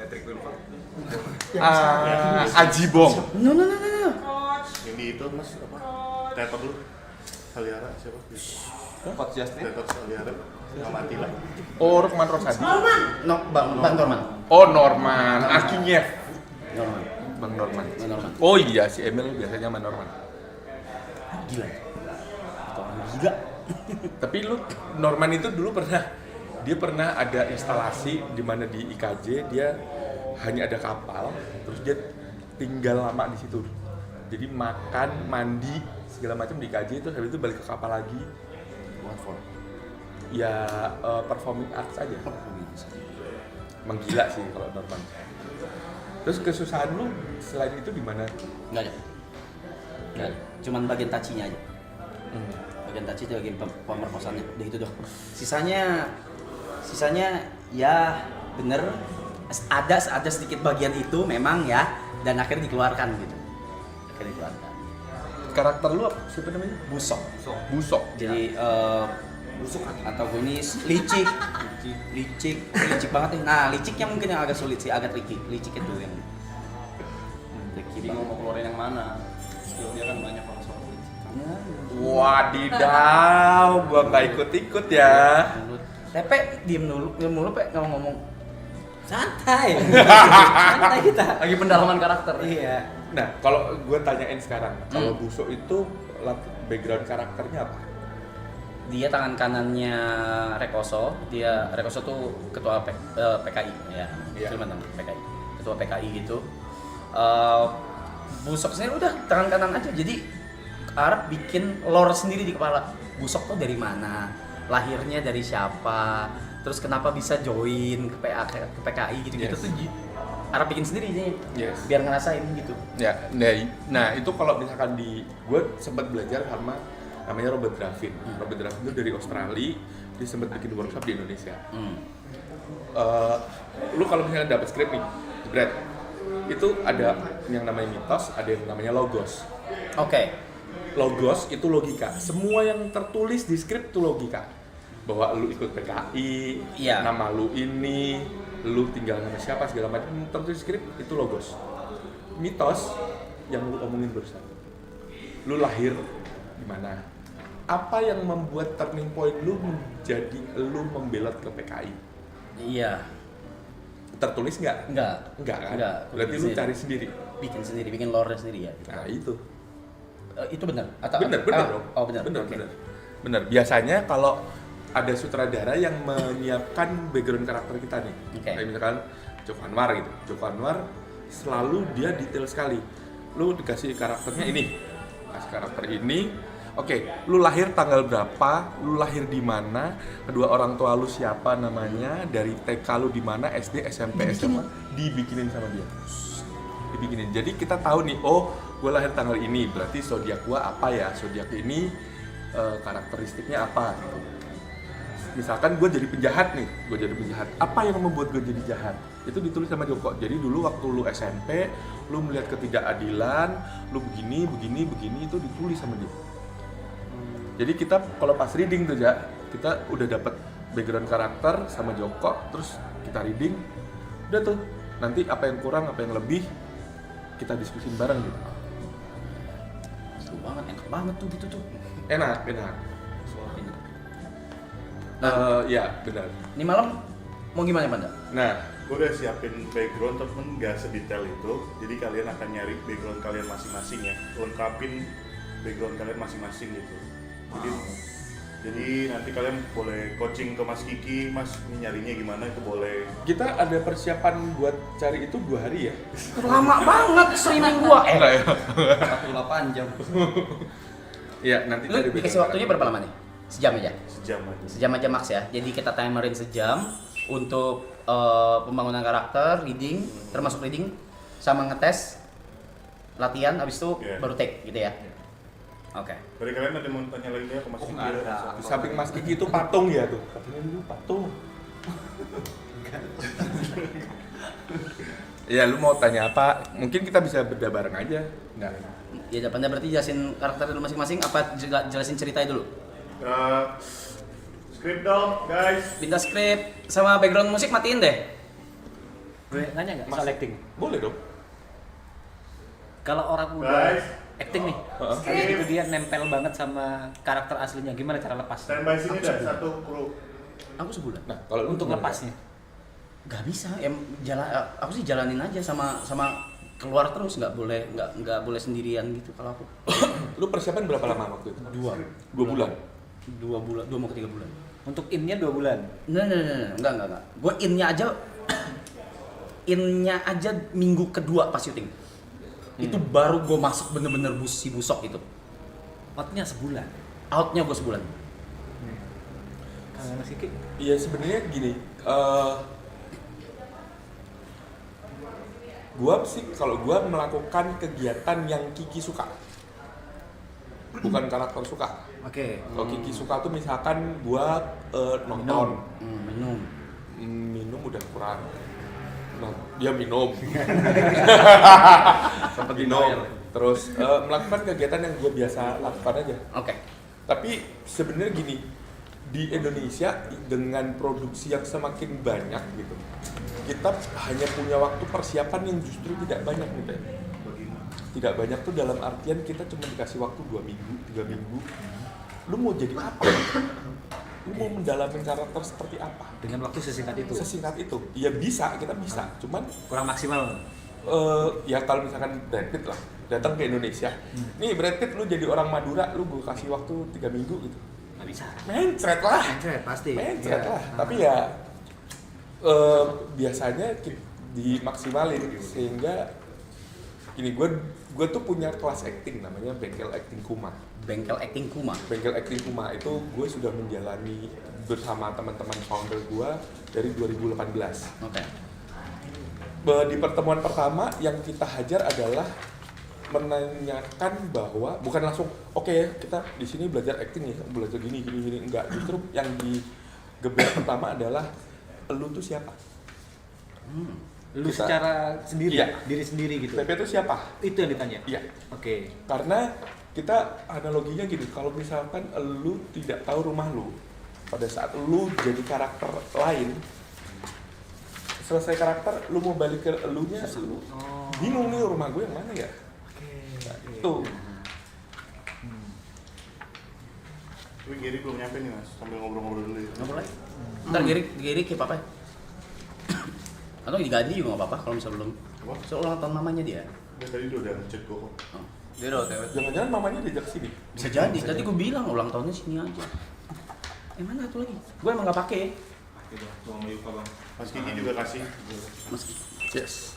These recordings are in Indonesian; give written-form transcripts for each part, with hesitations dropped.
Patrick Wilford. Ajibong. No. Yang di itu mas apa? Teater lu Aliara siapa? Coach Justin. Teater Aliara nggak mati lah. Oh, Rukman Rosadi. No, Bang Norman. Oh, Norman. Akinyev. Norman. Bang Norman. Bang Norman. Oh iya, si Emil biasanya sama Norman. Gila. Itu orang gila. Tapi lu Norman itu dulu pernah ada instalasi di mana di IKJ dia hanya ada kapal, terus dia tinggal lama di situ. Jadi makan, mandi, segala macam di IKJ itu, habis itu balik ke kapal lagi. What for? Ya performing arts aja. Menggila sih kalau Norman. Terus kesusahan lu selain itu di mana? Enggak ada. Cuman bagian tacinya aja. Bagian taci itu bagian pemerkosaannya. Udah itu doang. Sisanya ya bener ada sedikit bagian itu memang ya, dan akhirnya dikeluarkan gitu. Karakter lu apa? Siapa namanya? Busok. Jadi busuk atau gue ini licik banget ya. Nah, liciknya mungkin yang agak sulit sih, agak licik itu yang tricky Bingung banget. mau keluarin yang mana. Skill dia kan banyak kalau soal licik. Wadidaw, gua nggak ikut-ikut ya. Tepe diem dulu Pe, ngomong santai. Santai kita. Lagi pendalaman karakter. Iya. Nah, kalau gue tanyain sekarang, kalau Busok itu background karakternya apa? Dia tangan kanannya Rekoso. Rekoso tuh ketua PKI ya. Iya. Mantan PKI. Ketua PKI gitu. Busok sendiri udah tangan kanan aja. Jadi Arab bikin lore sendiri di kepala. Busok tuh dari mana? Lahirnya dari siapa? Terus kenapa bisa join ke PKI gitu-gitu Yes. tuh Arab bikin sendiri nih. Yes. Biar ngerasain gitu. Ya, nah itu kalau misalkan gue sempat belajar sama namanya Robert Draffin. Robert Draffin itu dari Australia, dia sempat bikin workshop di Indonesia. Lu kalau misalnya dapat skrip nih, Brad, itu ada yang namanya mitos, ada yang namanya logos. Oke. Logos itu logika. Semua yang tertulis di skrip itu logika. Bahwa lu ikut PKI, Iya. nama lu ini, lu tinggal sama siapa segala macam tertulis di skrip itu logos. Mitos yang lu omongin barusan. Lu lahir di mana? Apa yang membuat turning point lu menjadi lu membelot ke PKI? Iya. Tertulis nggak? Enggak Kan? Enggak. Berarti lu cari sendiri. Bikin lore sendiri ya. Nah, itu. Itu benar atau Benar dong. Oh, benar. Oke. Benar. Biasanya kalau ada sutradara yang menyiapkan background karakter kita nih. Oke. Kayak misalkan Joko Anwar gitu. Joko Anwar selalu dia detail sekali. Lu dikasih karakternya ini. Kasih karakter ini. Oke, lu lahir tanggal berapa? Lu lahir di mana? Kedua orang tua lu siapa namanya? Dari TK lu di mana? SD, SMP, SMA dibikinin sama dia. Dibikinin. Jadi kita tahu nih, oh, gue lahir tanggal ini, berarti zodiak gue apa ya? Zodiak ini karakteristiknya apa? Gitu. Misalkan gue jadi penjahat nih, apa yang membuat gue jadi jahat? Itu ditulis sama Joko. Jadi dulu waktu lu SMP, lu melihat ketidakadilan, lu begini, itu ditulis sama dia. Jadi kita kalau pas reading tuh kita udah dapet background karakter sama Joko, terus kita reading, udah tuh nanti apa yang kurang, apa yang lebih kita diskusin bareng gitu. Seru banget, enak banget tuh gitu tuh. Enak. Ya benar. Ini malam mau gimana Panda? Nah, Gue udah siapin background tapi nggak sedetail itu. Jadi kalian akan nyari background kalian masing-masing ya, lengkapin background kalian masing-masing gitu. Jadi nanti kalian boleh coaching ke Mas Kiki, Mas ini nyarinya gimana itu boleh. kita ada persiapan buat cari itu 2 hari ya. Lama banget streaming gua. Enggak ya? 48 jam. Iya, nanti Lu dikasih waktunya berapa lama nih? Sejam aja? Sejam Sejam aja. aja max ya. Jadi kita timerin sejam untuk pembangunan karakter, reading, termasuk reading sama ngetes, latihan, habis itu Yeah. baru take gitu ya. Oke. Dari kalian ada mau tanya lagi ya ke Mas Kiki? nggak ada. Di samping Mas Kiki itu patung ya tuh. Katanya dulu patung. Ya, lu mau tanya apa? Mungkin kita bisa beda bareng aja. Enggak. Ya Panda berarti jelasin karakter dulu masing-masing, apa jelasin ceritanya dulu? Script dong, guys. Pindah skrip sama background musik matiin deh. Gue nanya nggak soal acting? Boleh dong. Kalau orang udah Guys. acting nih, Heeh. habis itu dia nempel banget sama karakter aslinya, gimana cara lepas? Standby sini dah satu kru. Aku sebulan. Nah, kalau lu Untuk gimana? lepasnya. Gak bisa, aku sih jalanin aja sama keluar terus, nggak boleh sendirian gitu kalau aku. Lu persiapan berapa lama waktu itu? 2 bulan. 2 mau ke 3 bulan. Untuk innya 2 bulan. Nah, enggak. Gue innya aja minggu kedua pas syuting. Itu baru gue masuk bener-bener si busok itu. Outnya sebulan. Outnya gue sebulan. Kalau Mas Kiki, Iya sebenarnya gini, gua sih kalau gua melakukan kegiatan yang Kiki suka, bukan karakter suka. oke. Kalau Kiki suka tuh misalkan gua nonton, minum udah kurang. Nah, dia minum, Sempat minum. Terus melakukan kegiatan yang gua biasa lakukan aja. Oke. Tapi sebenarnya gini, di Indonesia dengan produksi yang semakin banyak gitu, kita hanya punya waktu persiapan yang justru tidak banyak nih, Teh. Tidak banyak tuh dalam artian kita cuma dikasih waktu 2 minggu, 3 minggu. Lu mau jadi apa? Lu mau mendalami karakter seperti apa? Dengan waktu sesingkat itu. Sesingkat itu. Ya bisa, kita bisa. Cuman Kurang maksimal. ya kalau misalkan Brad Pitt lah datang ke Indonesia, nih Brad Pitt lu jadi orang Madura, lu gue kasih waktu 3 minggu gitu. Nggak bisa. Mencret lah. Pasti. Mencret Iya. lah. Tapi ya biasanya dimaksimalin sehingga gini, gue tuh punya kelas acting namanya Bengkel Acting Kuma. Bengkel acting Kuma. Bengkel Acting Kuma itu gue sudah menjalani bersama teman-teman founder gue dari 2018. Oke. Di pertemuan pertama yang kita hajar adalah menanyakan bahwa bukan langsung oke ya kita di sini belajar acting ya, belajar gini enggak, justru yang digeber pertama adalah lu tuh siapa? Lu Kita- secara sendiri, Iya. diri sendiri gitu. PP itu siapa? Itu yang ditanya. Iya. Oke. Karena kita analoginya gini, kalau misalkan lu tidak tahu rumah lu, pada saat lu jadi karakter lain, selesai karakter, lu mau balik ke elunya, lu bingung nih rumah gue yang mana ya? Nah, itu. Tapi Giri belum nyampe nih mas, sambil ngobrol-ngobrol dulu ya. Ngobrol lagi. Ntar Giri keep apa? Atau diganti juga nggak apa-apa kalau misalnya belum. Apa? Soal ulang tahun mamanya dia. Dia tadi udah ngecek gue kok. Oh. Dia udah OTW. Jangan-jangan mamanya diajak sini. Bisa jadi. Tadi gue bilang ulang tahunnya sini aja. Mana satu lagi? Gue emang nggak pakai. Mas Kiki juga kasih. Mas. Yes.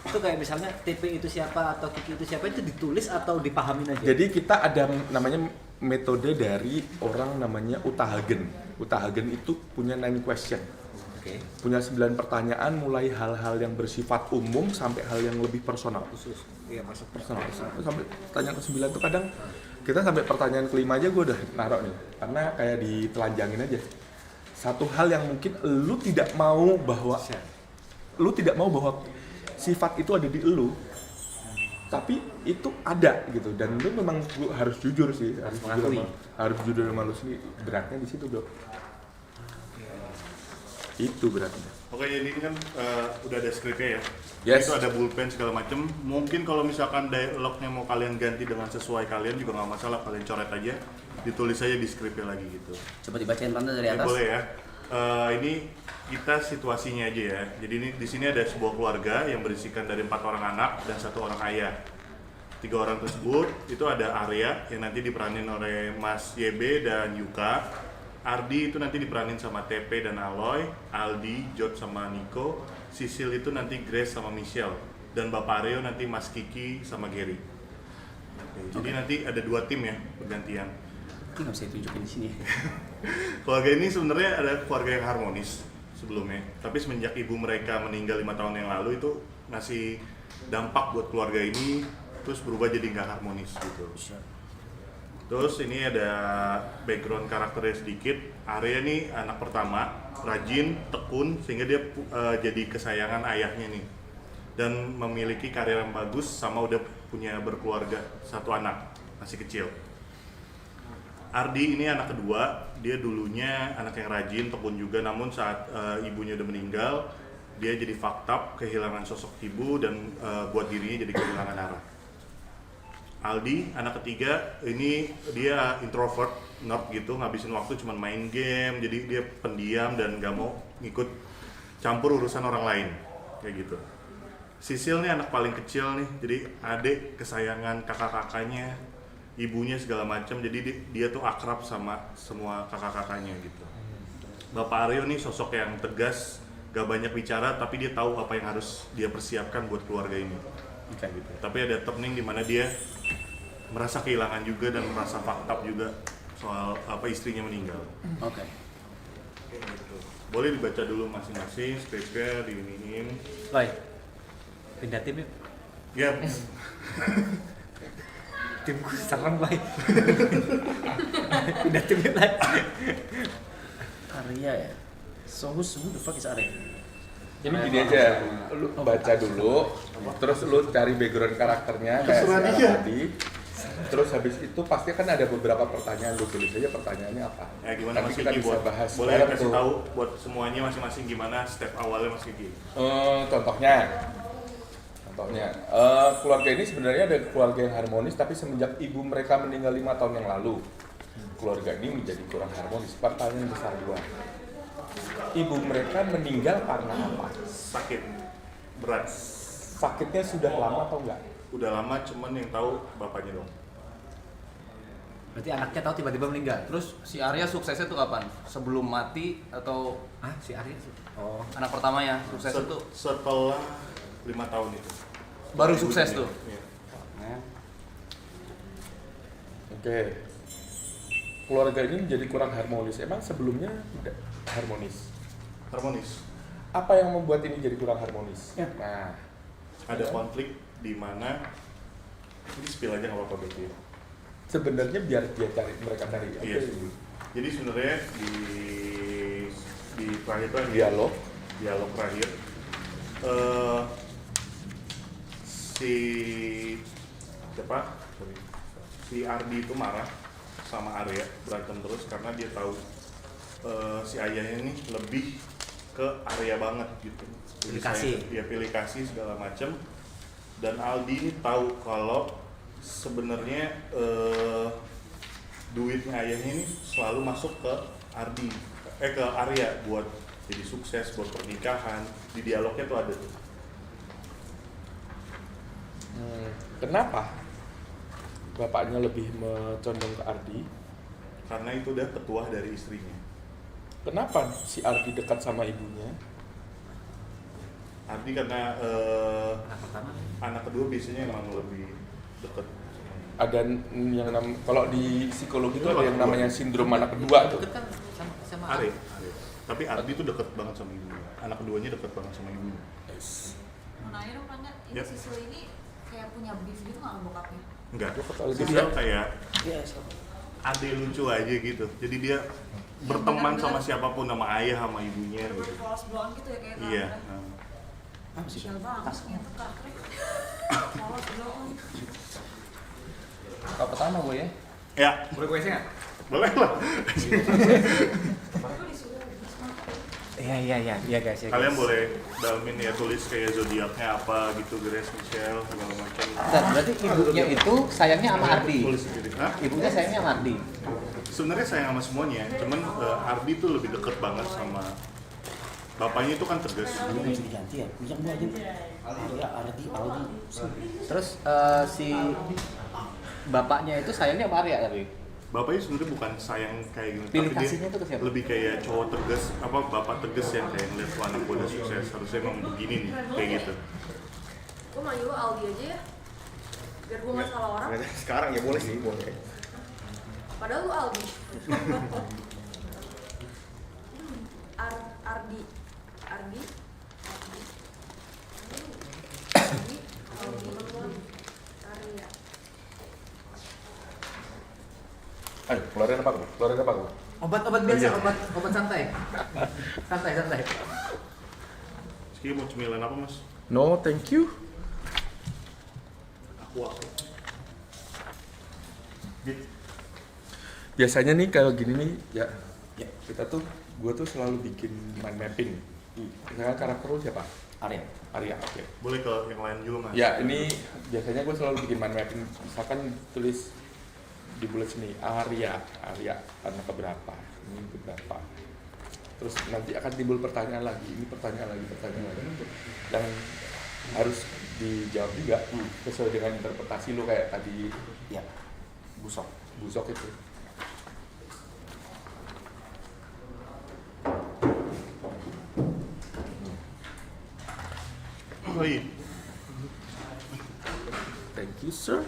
Itu kayak misalnya TP itu siapa atau Kiki itu siapa itu ditulis atau dipahamin aja. Jadi kita ada namanya metode dari orang namanya Uta Hagen. Uta Hagen itu punya 9 question. Oke. Punya 9 pertanyaan mulai hal-hal yang bersifat umum sampai hal yang lebih personal. Khusus. Iya masuk Personal. Sampai pertanyaan ke-9 tuh kadang kita sampai pertanyaan ke-5 aja gue udah naruh nih. Karena kayak ditelanjangin aja. Satu hal yang mungkin lu tidak mau bahwa sifat itu ada di lu, tapi itu ada gitu, dan lu memang harus jujur sih, harus jujur sama lu sendiri. Beratnya di situ, Dok. Itu beratnya. Oke, jadi ini kan udah ada skripnya ya. Yes. Itu ada bullpen segala macem. Mungkin kalau misalkan dialognya mau kalian ganti dengan sesuai kalian juga nggak masalah, kalian coret aja, ditulis aja di skripnya lagi gitu. Coba dibacain tante dari Ya, atas. boleh ya. Ini kita situasinya aja ya. Jadi ini di sini ada sebuah keluarga yang berisikan dari 4 orang anak dan 1 orang ayah. 3 orang tersebut itu ada Arya yang nanti diperanin oleh Mas YB dan Yuka. Ardi itu nanti diperanin sama TP dan Aloy, Aldi, Jod sama Nico, Sisil itu nanti Grace sama Michelle, dan Bapak Aryo nanti Mas Kiki sama Gary. Oke, jadi nanti ada 2 tim ya bergantian. Ini nggak bisa ditunjukin di sini. Keluarga ini sebenarnya ada keluarga yang harmonis sebelumnya, tapi semenjak ibu mereka meninggal 5 tahun yang lalu itu ngasih dampak buat keluarga ini, terus berubah jadi nggak harmonis gitu. Terus ini ada background karakternya sedikit. Arya nih anak pertama, rajin, tekun, sehingga dia jadi kesayangan ayahnya nih, dan memiliki karir yang bagus, sama udah punya berkeluarga 1 anak, masih kecil. Ardi ini anak kedua, dia dulunya anak yang rajin, tekun juga, namun saat ibunya udah meninggal, Dia jadi fucked up, kehilangan sosok ibu dan buat dirinya jadi kehilangan arah. Aldi, anak ketiga, ini dia introvert, nerd gitu, ngabisin waktu cuman main game, jadi dia pendiam dan gak mau ngikut campur urusan orang lain, kayak gitu. Sisil nih anak paling kecil nih, jadi adik kesayangan kakak-kakaknya, ibunya segala macam, jadi dia tuh akrab sama semua kakak-kakaknya gitu. Bapak Aryo nih sosok yang tegas, gak banyak bicara, tapi dia tahu apa yang harus dia persiapkan buat keluarga ini. Kayak gitu. Tapi ada turning di mana dia merasa kehilangan juga dan merasa fucked up juga soal apa istrinya meninggal. Oke. Gitu. Boleh dibaca dulu masing-masing, skripnya diiniin. Loy, pindah tim yuk. Ya, Timku serem, Loy. Pindah tim yuk, Loy. Arya ya. So who the fuck is Arya? Ini gini aja, lu baca dulu, terus lu cari background karakternya kayak si Terserah Arya dia. tadi. Terus habis itu pasti kan ada beberapa pertanyaan, lu tulis aja pertanyaannya apa. ya gimana Nanti Mas kita Kiki bisa buat bahas boleh bareng kasih tuh. tahu buat semuanya masing-masing gimana step awalnya Mas Kiki. Contohnya, keluarga ini sebenarnya ada keluarga yang harmonis, tapi semenjak ibu mereka meninggal 5 tahun yang lalu, keluarga ini menjadi kurang harmonis. Pertanyaan besar dua, ibu mereka meninggal karena apa? Sakit berat. Sakitnya sudah lama atau enggak? Udah lama, cuman yang tahu bapaknya dong. Berarti anaknya tahu tiba-tiba meninggal. Terus si Arya suksesnya tuh kapan? Sebelum mati atau Ah, si Arya sih. Oh. anak pertamanya sukses itu Setelah 5 tahun itu. baru Ibu sukses dunia. tuh. Iya. Nah, Oke. Keluarga ini menjadi kurang harmonis. Emang sebelumnya udah harmonis? Harmonis. Apa yang membuat ini jadi kurang harmonis? Ya. Nah, Ada konflik di mana ini spill aja nggak apa-apa berarti. sebenarnya biar dia mereka cari aja. Iya. Jadi sebenarnya di terakhir itu ada dialog terakhir. Si siapa? Sorry. Si Ardi itu marah sama Arya, berantem terus karena dia tahu si ayahnya ini lebih ke Arya banget gitu. Jadi Pilih kasih. dia pilih kasih segala macem. Dan Aldi ini tahu kalau sebenarnya duitnya ayahnya ini selalu masuk ke ke Arya buat jadi sukses, buat pernikahan. Di dialognya tuh ada tuh. Kenapa bapaknya lebih condong ke Ardi? Karena itu udah petuah dari istrinya. Kenapa si Ardi dekat sama ibunya? Ardi karena Anak pertama. anak kedua biasanya emang lebih deket. Ada yang kalau di psikologi itu Itu ada yang anak kedua. namanya sindrom anak kedua tuh. Deket kan sama Arya. Tapi Ardi tuh deket banget sama ibunya. Anak keduanya deket banget sama ibunya. Mau nanya dong, Rangga, ini Yap. Sisil ini kayak punya beef gitu nggak sama bokapnya? Enggak. Kalau Sisil dia- kayak Iya, ade lucu aja gitu. Jadi dia berteman sama siapapun, sama ayah, sama ibunya gitu. Polos blonde gitu ya kayak Iya. Rangga. Nah. Sial banget ternyata karakternya. Polos blonde. Kau pertama gue ya. Ya, Boleh gue nggak? boleh lah. Aku disuruh semangat. Iya guys, ya Kalian guys. boleh dalmin ya, tulis kayak zodiaknya apa gitu, Grace, Michelle, segala macam. Bentar, berarti ibunya itu sayangnya sama Ardi. Tulis sendiri. Hah? Ibunya sayangnya sama Ardi. Sebenarnya sayang sama semuanya, cuman Ardi tuh lebih deket banget sama bapaknya itu kan tegas. Ini bisa diganti ya? Yang gua aja. Arya, Ardi, Aldi. Terus si bapaknya itu sayangnya sama Arya tapi. Bapaknya sebenarnya bukan sayang kayak gini, Pilih tapi dia kasihnya tuh ke siapa? lebih kayak cowok tegas, apa bapak tegas yang kayak ngeliat "Wah, anak gue udah sukses, harusnya emang begini nih, kayak gitu. Gue manggil lo Aldi aja ya. Biar gue nggak salah orang. Sekarang ya boleh sih, boleh. Padahal lu Aldi. Ardi. Ardi. Arya. Ayo, keluarin apa gua? Keluarin apa gua? Obat-obat biasa, obat santai. Santai. Ski mau cemilan apa mas? No, thank you. Aku. Biasanya nih kalau gini nih, ya kita tuh, gue tuh selalu bikin mind mapping. Misalkan karakter lu siapa? Arya. Arya, oke. Boleh ke yang lain juga mas. Ya, ini biasanya gue selalu bikin mind mapping. Misalkan tulis di bullet sini Arya anak keberapa, ini keberapa. Terus nanti akan timbul pertanyaan lagi, ini pertanyaan lagi. Dan harus dijawab juga sesuai dengan interpretasi lu kayak tadi Ya. Busok. itu. Baik. Thank you, sir.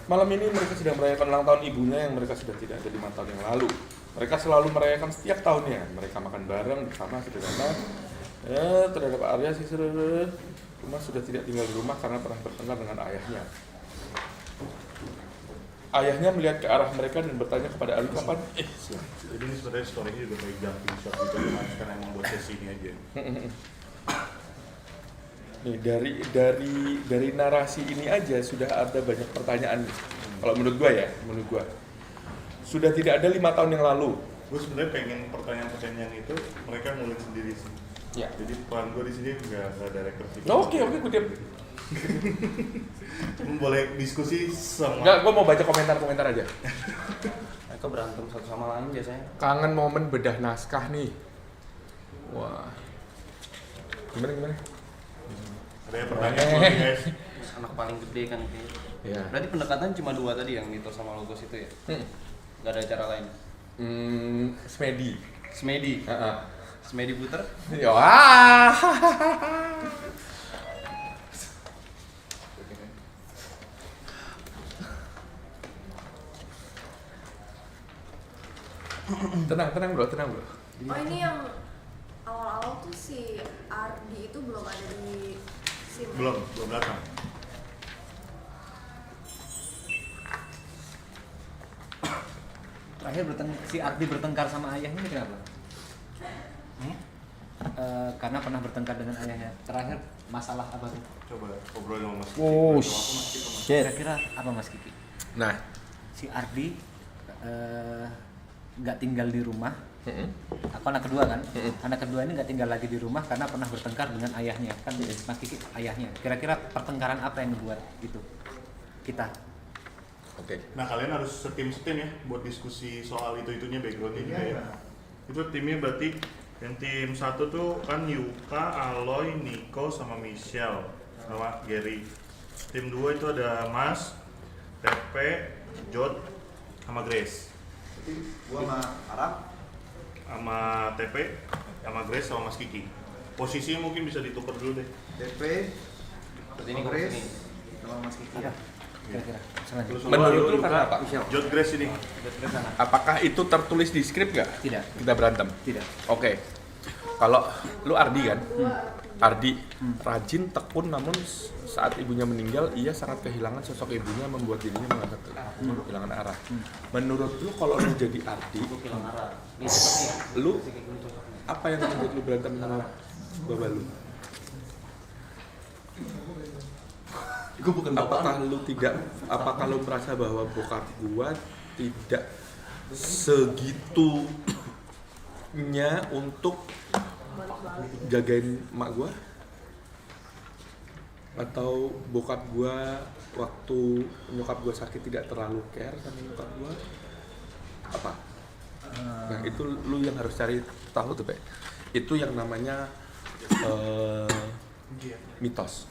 Malam ini mereka sedang merayakan ulang tahun ibunya yang mereka sudah tidak ada 5 tahun yang lalu. Mereka selalu merayakan setiap tahunnya. Mereka makan bareng bersama sederhana. Terhadap Arya sih rumah sudah tidak tinggal di rumah karena pernah bertengkar dengan ayahnya. Ayahnya melihat ke arah mereka dan bertanya kepada Ali kapan. Jadi ini sebenarnya story-nya juga kayak jumping shot gitu mas, karena emang buat sesi ini aja. Nih dari narasi ini aja sudah ada banyak pertanyaan. Kalau menurut gua sudah tidak ada 5 tahun yang lalu. Gue sebenarnya pengen pertanyaan-pertanyaan itu mereka ngulik sendiri sih. Ya. Jadi peran gue di sini nggak ada rekursi. Oke, gue diam. Boleh diskusi sama. Enggak, gue mau baca komentar aja. Mereka berantem satu sama lain biasanya. Kangen momen bedah naskah nih. Wah. Gimana? Ada yang pertanyaan boleh guys. Terus anak paling gede kan kayak. Ya. Berarti pendekatan cuma 2 tadi yang Mitos sama Logos itu ya? Nggak ada cara lain? Smedi. Smedi? Smedi puter? Ya. Wah. Tenang bro. Oh ini yang awal-awal tuh si Ardi itu belum ada di SIM. Belum datang. Terakhir si Ardi bertengkar sama ayahnya ini kenapa? Karena pernah bertengkar dengan ayahnya. Terakhir masalah apa tuh? Coba ngobrol sama Mas. Oh shit. Kira-kira apa Mas Kiki? Nah, Si Ardi nggak tinggal di rumah. Aku anak kedua kan. Anak kedua ini nggak tinggal lagi di rumah karena pernah bertengkar dengan ayahnya. Kan Mas Kiki ayahnya. Kira-kira pertengkaran apa yang membuat itu kita? oke. Nah kalian harus setim ya buat diskusi soal itunya backgroundnya juga ya. Itu timnya berarti yang tim 1 tuh kan Yuka, Aloy, Nico sama Michelle sama Gary. Tim 2 itu ada Mas, TP, Jod sama Grace. Gua sama Arab. Sama TP, sama Grace sama Mas Kiki. Posisinya mungkin bisa ditukar dulu deh. DP, Berarti ini Kongres, ini. sama Mas Kiki. Kira-kira. Selanjutnya. Terus Menurut lu karena apa? Jod Grace ini. Apakah itu tertulis di skrip nggak? Tidak. Kita berantem. Tidak. Oke. Kalau lu Ardi kan? Ardi rajin, tekun, namun saat ibunya meninggal, ia sangat kehilangan sosok ibunya, membuat dirinya merasa kehilangan arah. Menurut lu kalau lu jadi Ardi, lu apa yang membuat lu berantem sama baba lu? Apakah lu merasa bahwa bokap gua tidak segitunya untuk jagain emak gua? Atau bokap gua waktu nyokap gua sakit tidak terlalu care sama nyokap gua? Apa? Nah itu lu yang harus cari tahu tuh, Pak. Itu yang namanya mitos.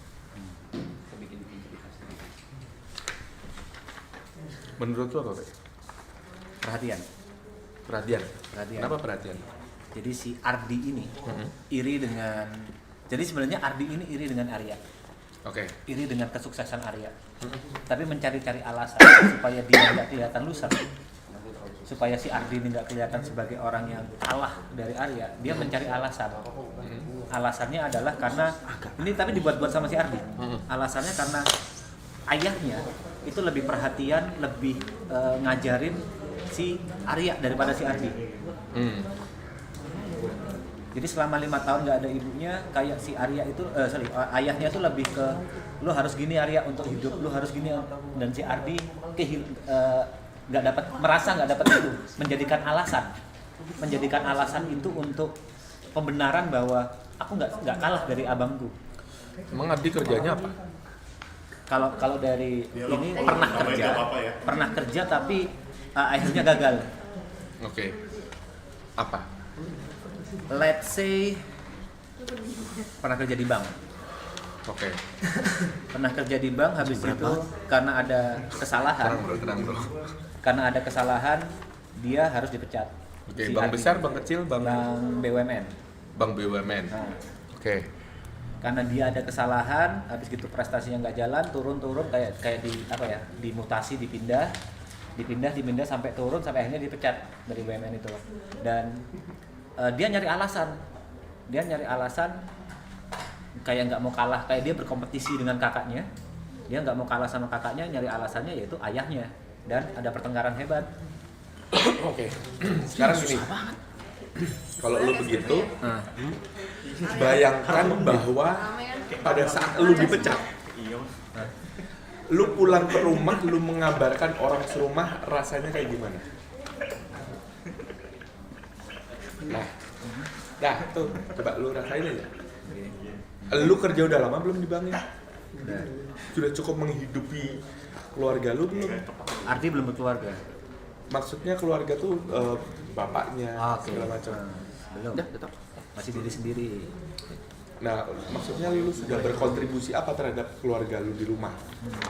Menurut lu apa, Pak? Perhatian. Perhatian. Perhatian. Kenapa perhatian? Jadi si Ardi ini iri dengan. Jadi sebenarnya Ardi ini iri dengan Arya. Oke. Iri dengan kesuksesan Arya. Tapi mencari-cari alasan supaya dia tidak kelihatan loser. Supaya si Ardi ini nggak kelihatan sebagai orang yang kalah dari Arya, dia mencari alasan. Alasannya adalah karena ini tapi dibuat-buat sama si Ardi. Alasannya karena ayahnya itu lebih perhatian, lebih ngajarin si Arya daripada si Ardi. Jadi selama 5 tahun nggak ada ibunya, kayak si Arya itu, ayahnya itu lebih ke lu harus gini Arya untuk hidup, lu harus gini, dan si Ardi nggak dapat, merasa nggak dapat itu, menjadikan alasan itu untuk pembenaran bahwa aku nggak kalah dari abangku. Emang Ardi kerjanya apa? Kalau dari Dialog. ini Oh, pernah namanya kerja, nggak apa-apa ya. pernah kerja tapi akhirnya gagal. Oke. Apa? Let's say pernah kerja di bank. Oke. Pernah kerja di bank, habis itu karena ada kesalahan, Tenang bro. karena ada kesalahan dia harus dipecat. Oke, Si bank Adi. besar, bank kecil, bank BUMN. Bank BUMN. Nah, Oke. karena dia ada kesalahan, habis gitu prestasinya nggak jalan, turun kayak di apa ya, dimutasi, dipindah sampai turun sampai akhirnya dipecat dari BUMN itu. Dan dia nyari alasan kayak nggak mau kalah, kayak dia berkompetisi dengan kakaknya, dia nggak mau kalah sama kakaknya, nyari alasannya yaitu ayahnya, dan ada pertengkaran hebat. Oke. Sekarang gini. Kalau lu begitu, Nah, bayangkan bahwa Rame kan? pada saat lu dipecat, lu pulang ke rumah, lu mengabarkan orang serumah, rasanya kayak gimana? Nah, tuh, coba lu rasain aja. Lu kerja udah lama belum di banknya? Sudah cukup menghidupi keluarga lu belum? Arti belum berkeluarga. Maksudnya keluarga tuh bapaknya, Oke. segala macam. Belum. Masih diri sendiri. Nah, maksudnya lu sudah berkontribusi apa terhadap keluarga lu di rumah?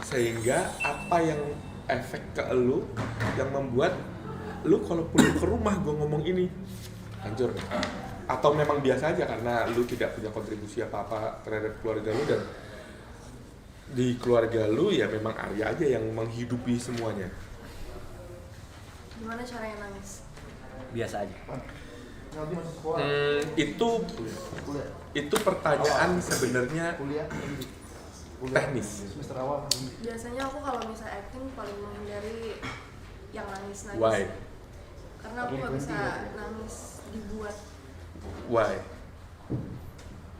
Sehingga apa yang efek ke lu yang membuat lu kalau pulang ke rumah gua ngomong ini hancur nih. Atau memang biasa aja karena lu tidak punya kontribusi apa-apa terhadap keluarga lu dan di keluarga lu ya memang Arya aja yang menghidupi semuanya. Gimana caranya nangis? Biasa aja. Itu pertanyaan sebenarnya teknis. Biasanya aku kalau bisa acting paling menghindari yang nangis-nangis. Why? Karena aku nggak bisa nangis dibuat. Why?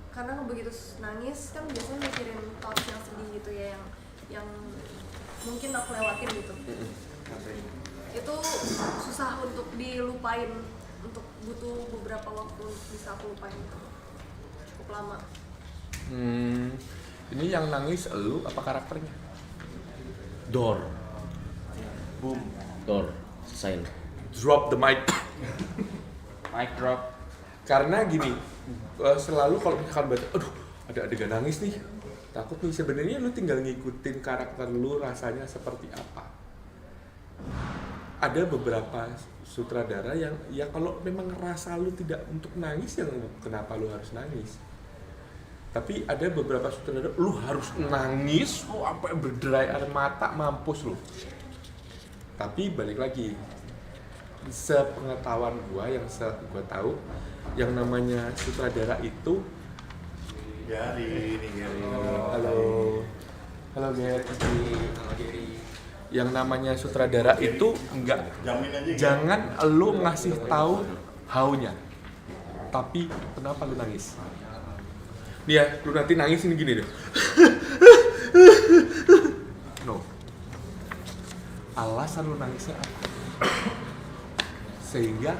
Karena aku begitu nangis kan biasanya mikirin thoughts yang sedih gitu ya, yang mungkin aku lewatin gitu. Itu susah untuk dilupain, untuk butuh beberapa waktu untuk bisa aku lupain itu. Cukup lama. Ini yang nangis elu apa karakternya? Door. Boom. Door. Selesai. Drop the mic. Mic drop. Karena gini, selalu kalau misalkan baca, aduh ada adegan nangis nih, takut nih. Sebenarnya lu tinggal ngikutin karakter lu rasanya seperti apa. Ada beberapa sutradara yang ya kalau memang rasa lu tidak untuk nangis, yang kenapa lu harus nangis. Tapi ada beberapa sutradara lu harus nangis, lu sampai berderai air mata, mampus lu. Tapi balik lagi, sepengetahuan gua gua tahu, yang namanya sutradara itu Gary. halo Gary. Yang namanya sutradara itu enggak, Jamin aja. jangan lu ngasih tahu how-nya, tapi kenapa lu nangis. Nih ya, lu nanti nangis ini gini deh. No. Alasan lu nangisnya apa? Sehingga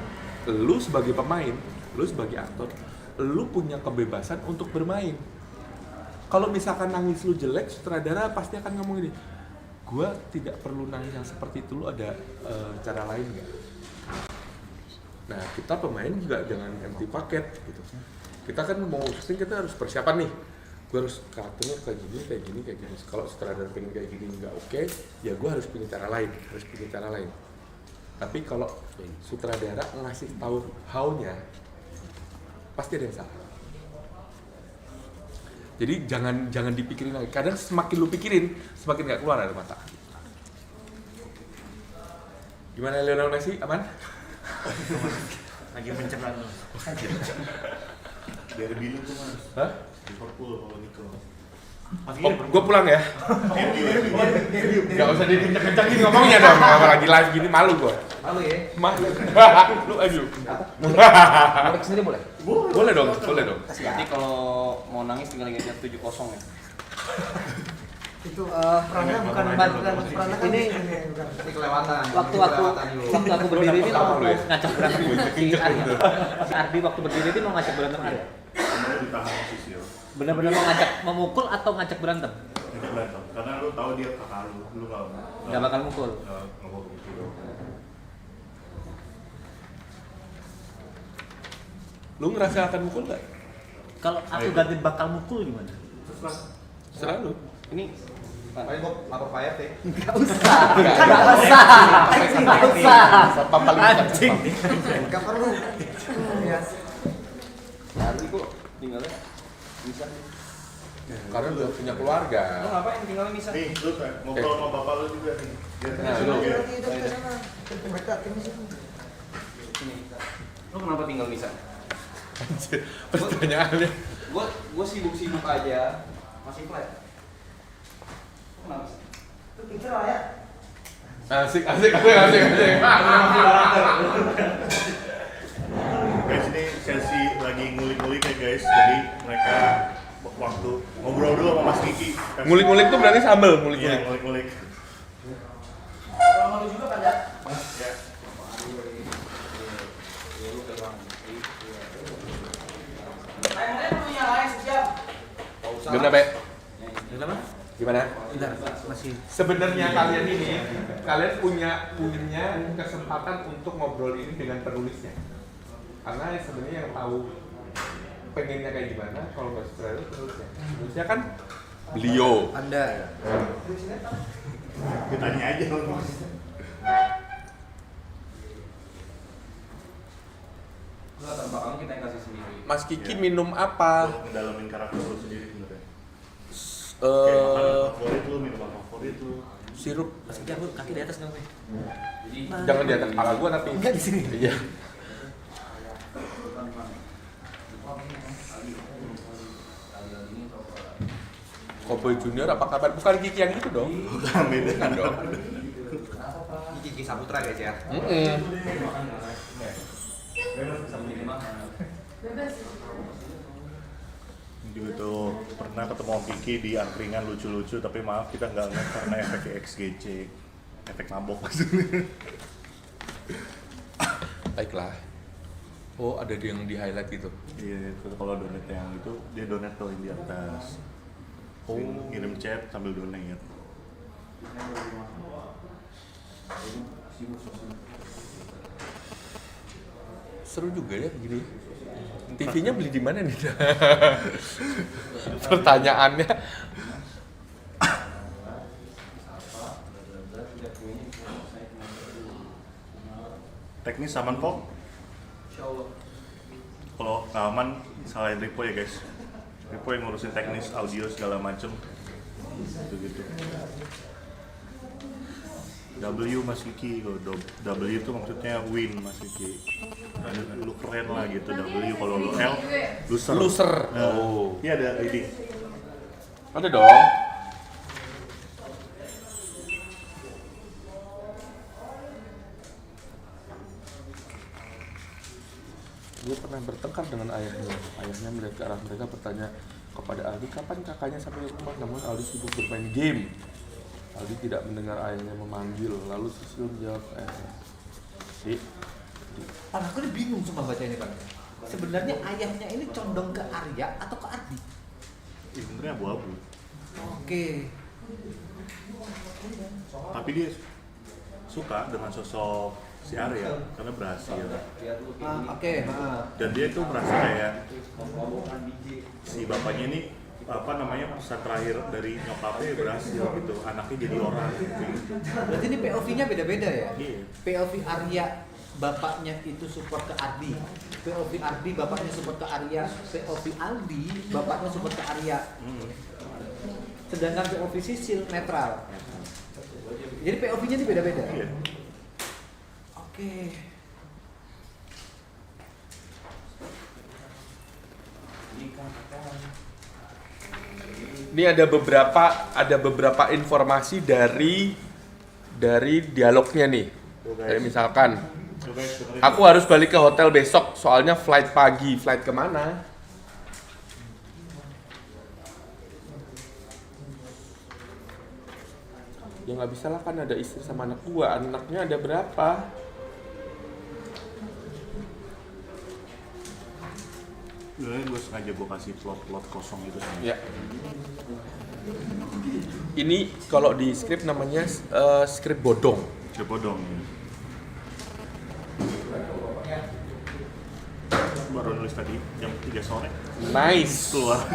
lu sebagai pemain, lu sebagai aktor, lu punya kebebasan untuk bermain. Kalau misalkan nangis lu jelek, sutradara pasti akan ngomong ini, gua tidak perlu nangis yang seperti itu, lu ada cara lain nggak? Nah, kita pemain juga jangan empty paket gitu. Kita kan mau syuting, kita harus persiapan nih. Gua harus karakternya kayak gini. Kalau sutradara pengen kayak gini nggak oke, ya gua harus punya cara lain, Tapi kalau sutradara ngasih tahu how-nya, pasti ada yang salah. Jadi jangan dipikirin lagi. Kadang semakin lu pikirin, semakin nggak keluar dari mata. Gimana Lionel Messi? Aman? Lagi mencerna. Dari Bilu tuh mas. Hah? Liverpool kalau Nico. Oh, gue pulang ya. Gak usah dikenceng-kencengin ngomongnya dong. Kalau lagi live gini malu gue. Malu ya? Malu. Lu aduh. Mau kesini boleh? Boleh dong. Jadi kalau mau nangis tinggal ngejar 7-0 ya. Itu perannya bukan perannya kan ini bukan. Ini kelewatan. waktu aku berdiri ini mau ngajak berantem si Arya. Si Ardi waktu berdiri ini mau ngajak berantem Arya. Kamu ditahan posisi lo. Benar-benar mau ngajak memukul atau ngajak berantem? Ini berantem. Karena lu tahu dia kakak lu Nggak bakal mukul. nggak mau begitu. Lu ngerasa akan mukul nggak? Kalau aku ganti bakal mukul gimana? Serah lu. Ini Paling gua lapor Pak RT. Nggak usah. Satpam paling dekat. Anjing. Nggak perlu. Ya. Ardi kok tinggalnya bisa. Karena udah punya keluarga. Lu ngapain tinggalnya bisa? Nih, lu ngobrol sama bapak lu juga nih. Nah, lu. Berarti itu ke sana. Mereka tim sini. Lu kenapa tinggal bisa? Anjir, pertanyaannya. Gua sibuk-sibuk aja, masih flat. Kenapa sih? Itu pikir lah ya. Asik. Guys, ini sesi lagi ngulik-ngulik ya guys. Jadi mereka waktu ngobrol dulu sama Mas Kiki. Ngulik-ngulik tuh berarti sambel, Iya, ngulik-ngulik. ngulik-ngulik. Sama lu juga kan ya? Ya. Lain-lain punya lain sejam. Gimana, Pe? Kenapa? Gimana? Bentar, masih. Sebenarnya kalian punya kesempatan untuk ngobrol ini dengan penulisnya. Karena sebenarnya yang tahu pengennya kayak gimana, kalau nggak sesuai itu penulisnya. Penulisnya kan beliau. Anda. Ditanya aja Mas. Lu latar belakang kita yang kasih sendiri. Mas Kiki Iya. minum apa? Buat ngedalamin karakter lu sendiri sebenarnya. Kayak makanan favorit lu, minuman favorit lu. Sirup. Mas Kiki, aku kaki di atas dong, Nih. Jadi Jangan di atas kepala gua tapi. Enggak di sini. Iya. Cowboy Junior apa kabar? Bukan Kiki yang itu dong. Bukan beda kan dong. Ini Kiki Saputra guys ya. Bebas. Juga tuh pernah ketemu Om Kiki di angkringan lucu-lucu, tapi maaf kita nggak ngeliat karena efek XGC, efek mabok. Baiklah. Oh, ada yang di highlight gitu. Iya, itu kalau donate yang itu dia donate tuh di atas. Oh, ngirim chat sambil donate. Seru juga ya begini. TV-nya beli di mana nih? Pertanyaannya. Teknis aman kok. Kalau nggak aman, salahin Ripo ya guys. Ripo yang ngurusin teknis audio segala macem. Gitu-gitu. W Mas Kiki, kalau W itu maksudnya win Mas Kiki. Lu keren lah gitu. W kalau lu L, loser. Loser. Nah, Oh. Iya ada ini. Ada dong. Gue pernah bertengkar dengan ayahnya. Ayahnya melihat ke arah mereka bertanya kepada Aldi, kapan kakaknya sampai rumah? Namun Aldi sibuk bermain game. Aldi tidak mendengar ayahnya memanggil. Lalu Sisil menjawab, Aku ini bingung sumpah baca ini, Pak. Sebenarnya ayahnya ini condong ke Arya atau ke Ardi? Ya, sebenarnya abu-abu. Oke. Tapi dia suka dengan sosok si Arya karena berhasil. Oke. Dan dia itu merasa kayak si bapaknya ini apa namanya pesan terakhir dari nyokapnya berhasil gitu, anaknya jadi orang gitu. Berarti ini POV-nya beda-beda ya? Iya. POV Arya bapaknya itu support ke Ardi. POV Ardi bapaknya support ke Arya. POV Aldi bapaknya support ke Arya. Sedangkan POV Sisil netral. Jadi POV-nya ini beda-beda. Iya. Oke. Ini ada beberapa informasi dari dialognya nih. Kayak misalkan, Coba dengerin. aku harus balik ke hotel besok, soalnya flight pagi. Flight kemana? Ya nggak bisa lah, kan ada istri sama anak gua. Anaknya ada berapa? Sebenarnya gue sengaja gue kasih plot kosong gitu sama. Ya. Ini kalau di skrip namanya skrip bodong. Skrip bodong ya. Baru nulis tadi jam 3 sore. Nice. Keluar.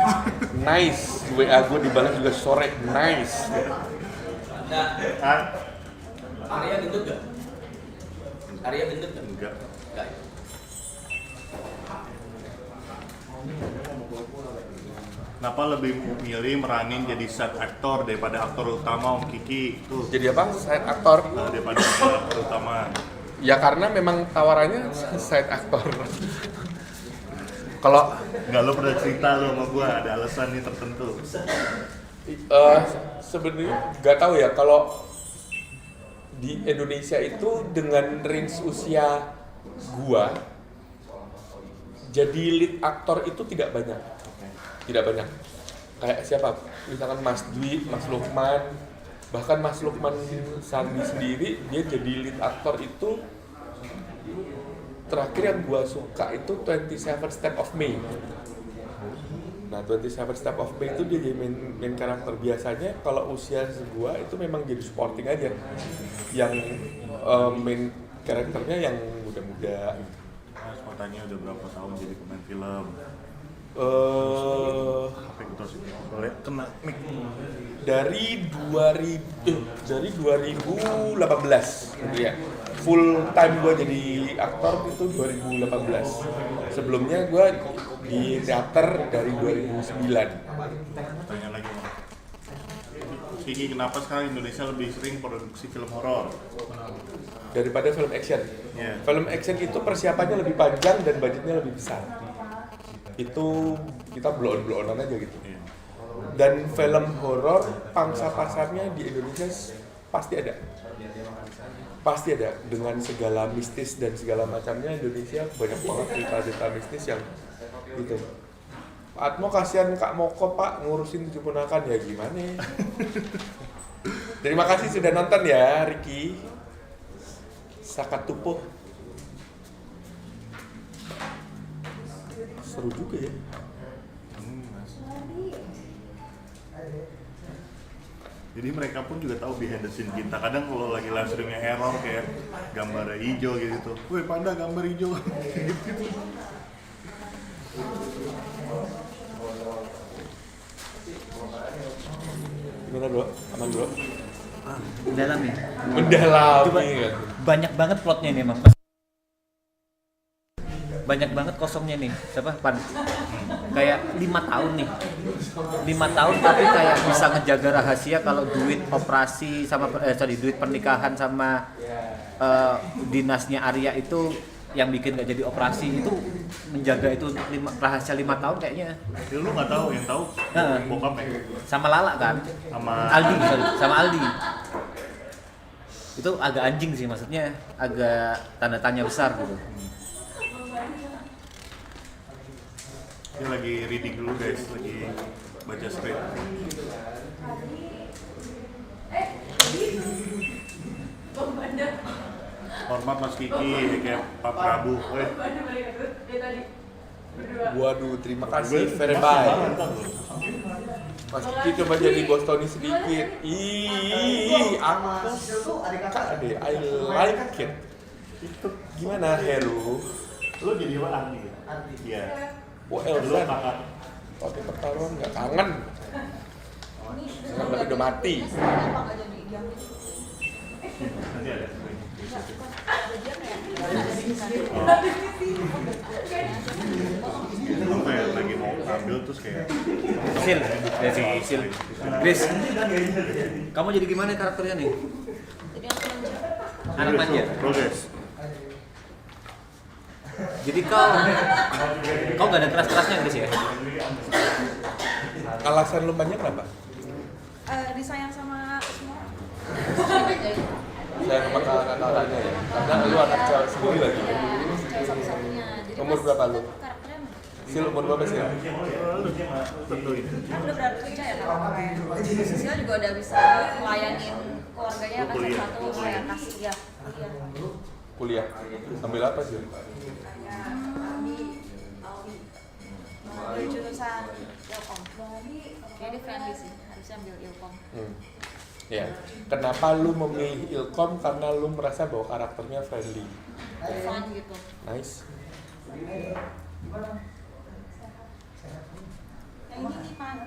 Nice. WA gue dibalas juga sore. Nice. Arya gendut gak? Arya gendut gak? Enggak. Enggak. Kenapa lebih milih meranin jadi side actor daripada aktor utama Om Kiki tuh? Jadi apa? Side aktor. Daripada aktor utama. Ya karena memang tawarannya side aktor. Kalau Enggak, lo pernah cerita lo sama gua ada alasan nih tertentu. sebenarnya nggak tahu ya, kalau di Indonesia itu dengan range usia gua jadi lead aktor itu tidak banyak. Kayak siapa? Misalkan Mas Dwi, Mas Lukman, bahkan Mas Lukman Sandi sendiri dia jadi lead aktor itu. Terakhir yang gua suka itu 27 Step of May. Nah, 27 Step of May itu dia jadi main karakter. Biasanya kalau usia gua itu memang jadi supporting aja. Yang main karakternya yang muda-muda. Mas mau tanya udah berapa tahun jadi pemain film? Apa yang terus boleh kena mic. Dari 2018 gitu ya. Full time gue jadi aktor itu 2018. Sebelumnya gue di teater dari 2009. Tanya lagi Bang. Kiki, kenapa sekarang Indonesia lebih sering produksi film horor? Daripada film action. Iya. Film action itu persiapannya lebih panjang dan budgetnya lebih besar. Itu kita blow-on aja gitu. Iya. Dan film horor pangsa pasarnya di Indonesia pasti ada dengan segala mistis dan segala macamnya. Indonesia banyak banget cerita-cerita mistis yang gitu. Pak Atmo kasihan Kak Moko Pak ngurusin 7 ponakan, ya gimana. Terima kasih sudah nonton ya Ricky Sakatupo. Seru juga ya. Jadi mereka pun juga tahu behind the scene kita. Kadang kalau lagi live streamnya error kayak gambar hijau gitu. Woi Panda gambar hijau. Gimana bro? Aman bro? Mendalami. Mendalami kan? Banyak banget plotnya nih emang. Banyak banget kosongnya nih. Siapa? Pan. Kayak 5 tahun nih. 5 tahun tapi kayak bisa ngejaga rahasia kalau duit operasi sama duit pernikahan sama dinasnya Arya itu yang bikin gak jadi operasi itu menjaga itu rahasia 5 tahun kayaknya. Ya lu nggak tahu, yang tahu bokapnya. Sama Lala kan? Sama Sama Aldi. Itu agak anjing sih, maksudnya agak tanda tanya besar gitu. Dia lagi reading dulu guys, lagi baca script. Hormat Mas Kiki, kayak Pak Prabu. Waduh, terima kasih very much. Mas Kiki coba jadi bos Tony sedikit. Ih, adek, I like it. Itu gimana Heru? Lu jadi apa Ardi? Iya. Oh Lu Elsa, kakak. pakai pertaruhan nggak kangen? Tapi udah mati. Nanti ada. Lu kayak lagi mau ambil terus kayak Sil, Sil. Grace, kamu jadi gimana karakternya nih? Jadi aku manja. Anak manja. Progress. Jadi kau gak ada keras-kerasnya Grace ya? Alasan lu banyak kenapa? Disayang sama semua. Saya sama kakak-kakaknya ya, karena lu anak cewek sendiri lagi. Iya, cewek satu-satunya. Jadi Umur pas berapa kita lu? tuh karakternya Sil umur berapa sih? Tentuin. Kan udah berada kerja ya kan? Sisil juga udah bisa ngelayanin keluarganya kan Kuliah. satu kayak kasih ya. Kuliah. Ambil apa sih? Di jurusan Ilkom. Kayaknya dia friendly sih, harusnya ambil Ilkom. Ya. Kenapa lu memilih Ilkom? Karena lu merasa bahwa karakternya friendly. Fun gitu. Nice. Yang ini nih Pan.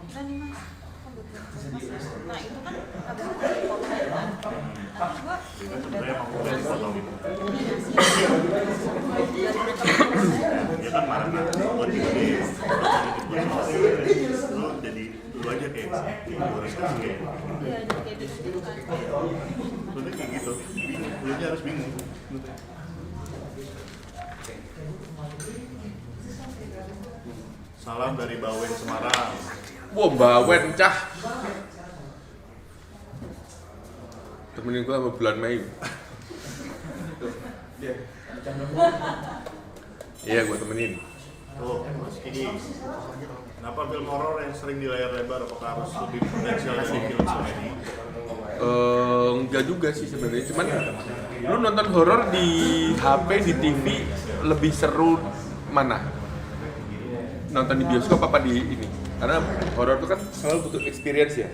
Kita nih Mas. Oh, betul. Nah itu kan habis itu Ilkom kan. Tapi gua Sebenarnya emang udah dipotong gitu. Dia kan marah-marah buat gede, lu jadi dulu aja kayak gue harus kasih kayak iya jadi kayak gitu kan. sebenarnya kayak gitu, lu harus bingung. Salam dari Bawen Semarang. Wah, bawen cah. Temenin gua sama bulan Mei. Iya, gua temenin. Tuh, Mas Kiki. Kenapa film horor yang sering di layar lebar apakah harus lebih potensial dari film komedi? Enggak juga sih sebenarnya, cuman lu nonton horor di HP, di TV lebih seru mana? Nonton di bioskop apa di ini? Karena horor itu kan selalu butuh experience ya,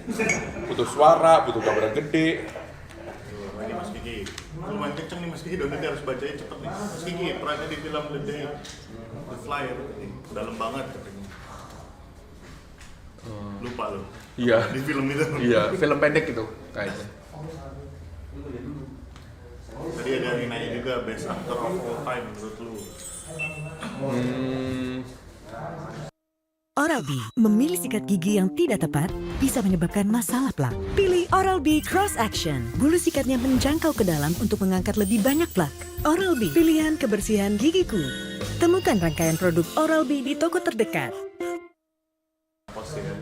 butuh suara, butuh gambar gede. Lagi Mas Kiki, lumayan kenceng nih Mas Kiki, donatnya harus bacanya cepet nih. Mas Kiki, perannya di film The Day, The Flyer, dalam banget katanya. Lupa lo. Iya. Di film itu. Iya, film pendek itu kayaknya. Tadi ada yang nanya juga best actor of all time menurut lu. Oral-B memilih sikat gigi yang tidak tepat bisa menyebabkan masalah plak. Pilih Oral-B Cross Action. Bulu sikatnya menjangkau ke dalam untuk mengangkat lebih banyak plak. Oral-B, pilihan kebersihan gigiku. Temukan rangkaian produk Oral-B di toko terdekat. Pos ya.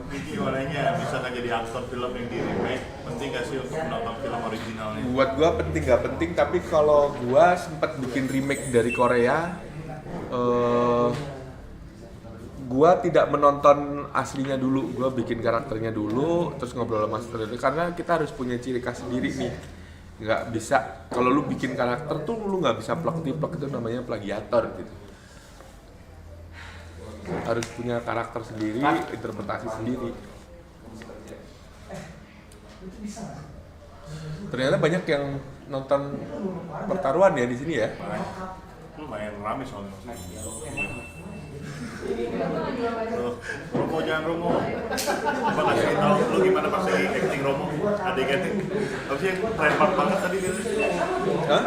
Kiki warnanya bisa nggak jadi aktor film yang di remake? Penting nggak sih untuk menonton film originalnya? Buat gua penting nggak penting, tapi kalau gua sempat bikin remake dari Korea, gua tidak menonton aslinya dulu, gua bikin karakternya dulu, terus ngobrol sama sutradara karena kita harus punya ciri khas sendiri nih. Nggak bisa, kalau lu bikin karakter tuh lu nggak bisa plek-plek, itu namanya plagiator gitu. Harus punya karakter sendiri, interpretasi sendiri. Ternyata banyak yang nonton pertaruhan ya di sini ya. Lumayan rame soalnya. Romo jangan Romo. Coba kasih tahu lu gimana pas lagi acting Romo, adegannya. Apa sih yang trademark banget tadi gitu? Hah?